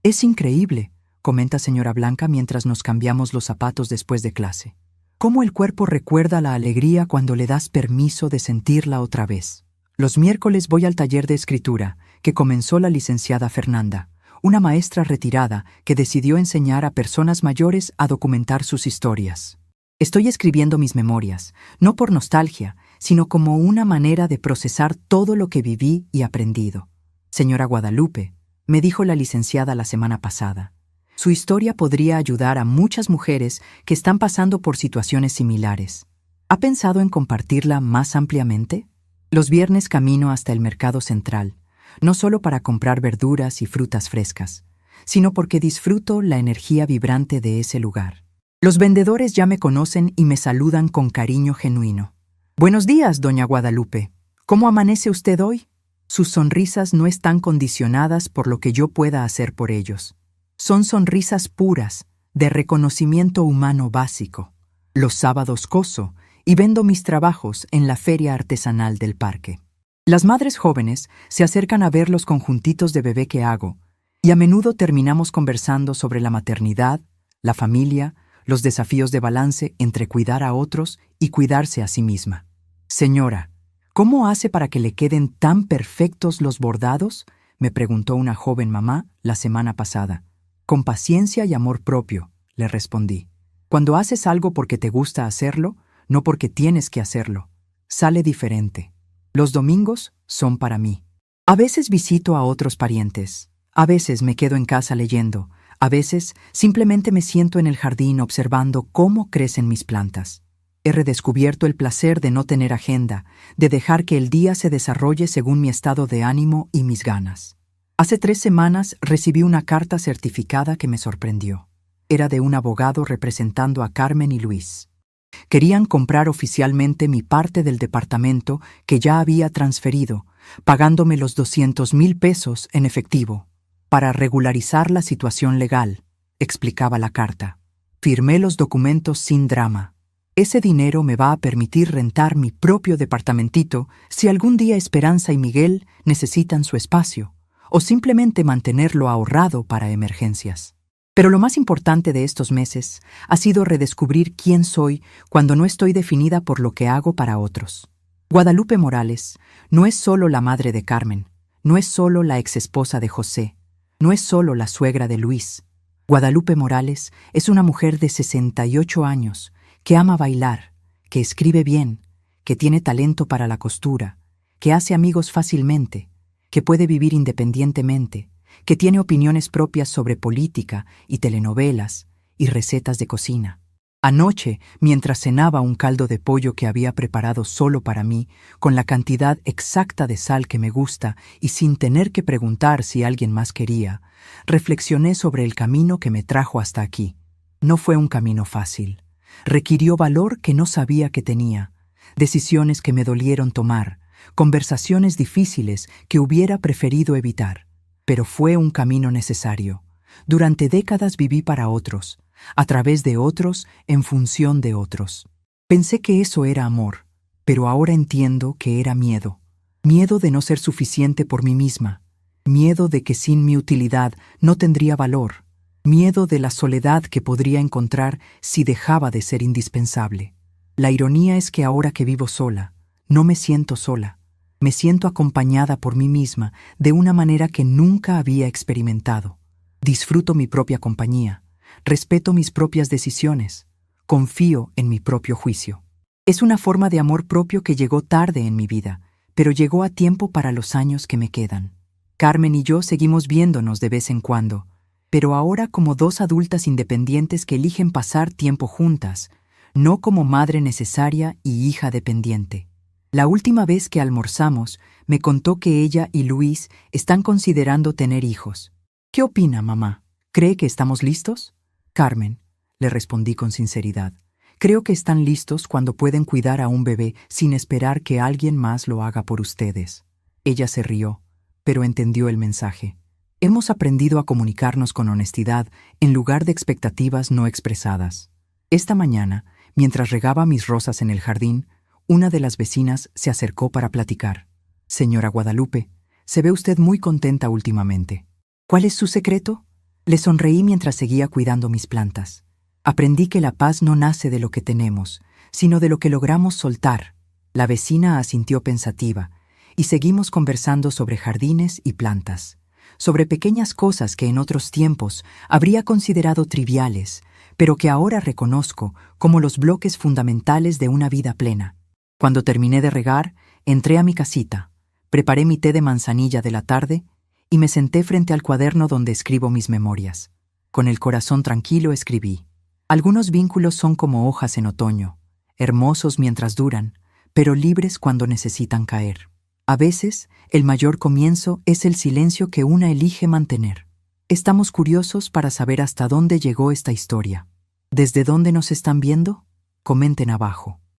Es increíble, comenta señora Blanca mientras nos cambiamos los zapatos después de clase. Cómo el cuerpo recuerda la alegría cuando le das permiso de sentirla otra vez. Los miércoles voy al taller de escritura que comenzó la licenciada Fernanda, una maestra retirada que decidió enseñar a personas mayores a documentar sus historias. Estoy escribiendo mis memorias, no por nostalgia, sino como una manera de procesar todo lo que viví y aprendido. Señora Guadalupe, me dijo la licenciada la semana pasada, su historia podría ayudar a muchas mujeres que están pasando por situaciones similares. ¿Ha pensado en compartirla más ampliamente? Los viernes camino hasta el mercado central, no solo para comprar verduras y frutas frescas, sino porque disfruto la energía vibrante de ese lugar. Los vendedores ya me conocen y me saludan con cariño genuino. Buenos días, doña Guadalupe. ¿Cómo amanece usted hoy? Sus sonrisas no están condicionadas por lo que yo pueda hacer por ellos. Son sonrisas puras, de reconocimiento humano básico. Los sábados coso y vendo mis trabajos en la feria artesanal del parque. Las madres jóvenes se acercan a ver los conjuntitos de bebé que hago, y a menudo terminamos conversando sobre la maternidad, la familia, los desafíos de balance entre cuidar a otros y cuidarse a sí misma. Señora, ¿cómo hace para que le queden tan perfectos los bordados?, me preguntó una joven mamá la semana pasada. Con paciencia y amor propio, le respondí. Cuando haces algo porque te gusta hacerlo, no porque tienes que hacerlo, sale diferente. Los domingos son para mí. A veces visito a otros parientes, a veces me quedo en casa leyendo, a veces simplemente me siento en el jardín observando cómo crecen mis plantas. He redescubierto el placer de no tener agenda, de dejar que el día se desarrolle según mi estado de ánimo y mis ganas. Hace 3 semanas recibí una carta certificada que me sorprendió. Era de un abogado representando a Carmen y Luis. Querían comprar oficialmente mi parte del departamento que ya había transferido, pagándome los 200,000 pesos en efectivo. Para regularizar la situación legal, explicaba la carta. Firmé los documentos sin drama. Ese dinero me va a permitir rentar mi propio departamentito si algún día Esperanza y Miguel necesitan su espacio, o simplemente mantenerlo ahorrado para emergencias. Pero lo más importante de estos meses ha sido redescubrir quién soy cuando no estoy definida por lo que hago para otros. Guadalupe Morales no es solo la madre de Carmen, no es solo la exesposa de José, no es solo la suegra de Luis. Guadalupe Morales es una mujer de 68 años que ama bailar, que escribe bien, que tiene talento para la costura, que hace amigos fácilmente, que puede vivir independientemente, que tiene opiniones propias sobre política y telenovelas y recetas de cocina. Anoche, mientras cenaba un caldo de pollo que había preparado solo para mí, con la cantidad exacta de sal que me gusta y sin tener que preguntar si alguien más quería, reflexioné sobre el camino que me trajo hasta aquí. No fue un camino fácil. Requirió valor que no sabía que tenía, decisiones que me dolieron tomar, conversaciones difíciles que hubiera preferido evitar. Pero fue un camino necesario. Durante décadas viví para otros, a través de otros, en función de otros. Pensé que eso era amor, pero ahora entiendo que era miedo. Miedo de no ser suficiente por mí misma. Miedo de que sin mi utilidad no tendría valor. Miedo de la soledad que podría encontrar si dejaba de ser indispensable. La ironía es que ahora que vivo sola, no me siento sola. Me siento acompañada por mí misma de una manera que nunca había experimentado. Disfruto mi propia compañía, respeto mis propias decisiones, confío en mi propio juicio. Es una forma de amor propio que llegó tarde en mi vida, pero llegó a tiempo para los años que me quedan. Carmen y yo seguimos viéndonos de vez en cuando, pero ahora como 2 adultas independientes que eligen pasar tiempo juntas, no como madre necesaria y hija dependiente. La última vez que almorzamos, me contó que ella y Luis están considerando tener hijos. ¿Qué opina, mamá? ¿Cree que estamos listos? Carmen, le respondí con sinceridad, creo que están listos cuando pueden cuidar a un bebé sin esperar que alguien más lo haga por ustedes. Ella se rió, pero entendió el mensaje. Hemos aprendido a comunicarnos con honestidad en lugar de expectativas no expresadas. Esta mañana, mientras regaba mis rosas en el jardín, una de las vecinas se acercó para platicar. Señora Guadalupe, se ve usted muy contenta últimamente. ¿Cuál es su secreto? Le sonreí mientras seguía cuidando mis plantas. Aprendí que la paz no nace de lo que tenemos, sino de lo que logramos soltar. La vecina asintió pensativa, y seguimos conversando sobre jardines y plantas, sobre pequeñas cosas que en otros tiempos habría considerado triviales, pero que ahora reconozco como los bloques fundamentales de una vida plena. Cuando terminé de regar, entré a mi casita, preparé mi té de manzanilla de la tarde y me senté frente al cuaderno donde escribo mis memorias. Con el corazón tranquilo escribí: algunos vínculos son como hojas en otoño, hermosos mientras duran, pero libres cuando necesitan caer. A veces, el mayor comienzo es el silencio que una elige mantener. Estamos curiosos para saber hasta dónde llegó esta historia. ¿Desde dónde nos están viendo? Comenten abajo.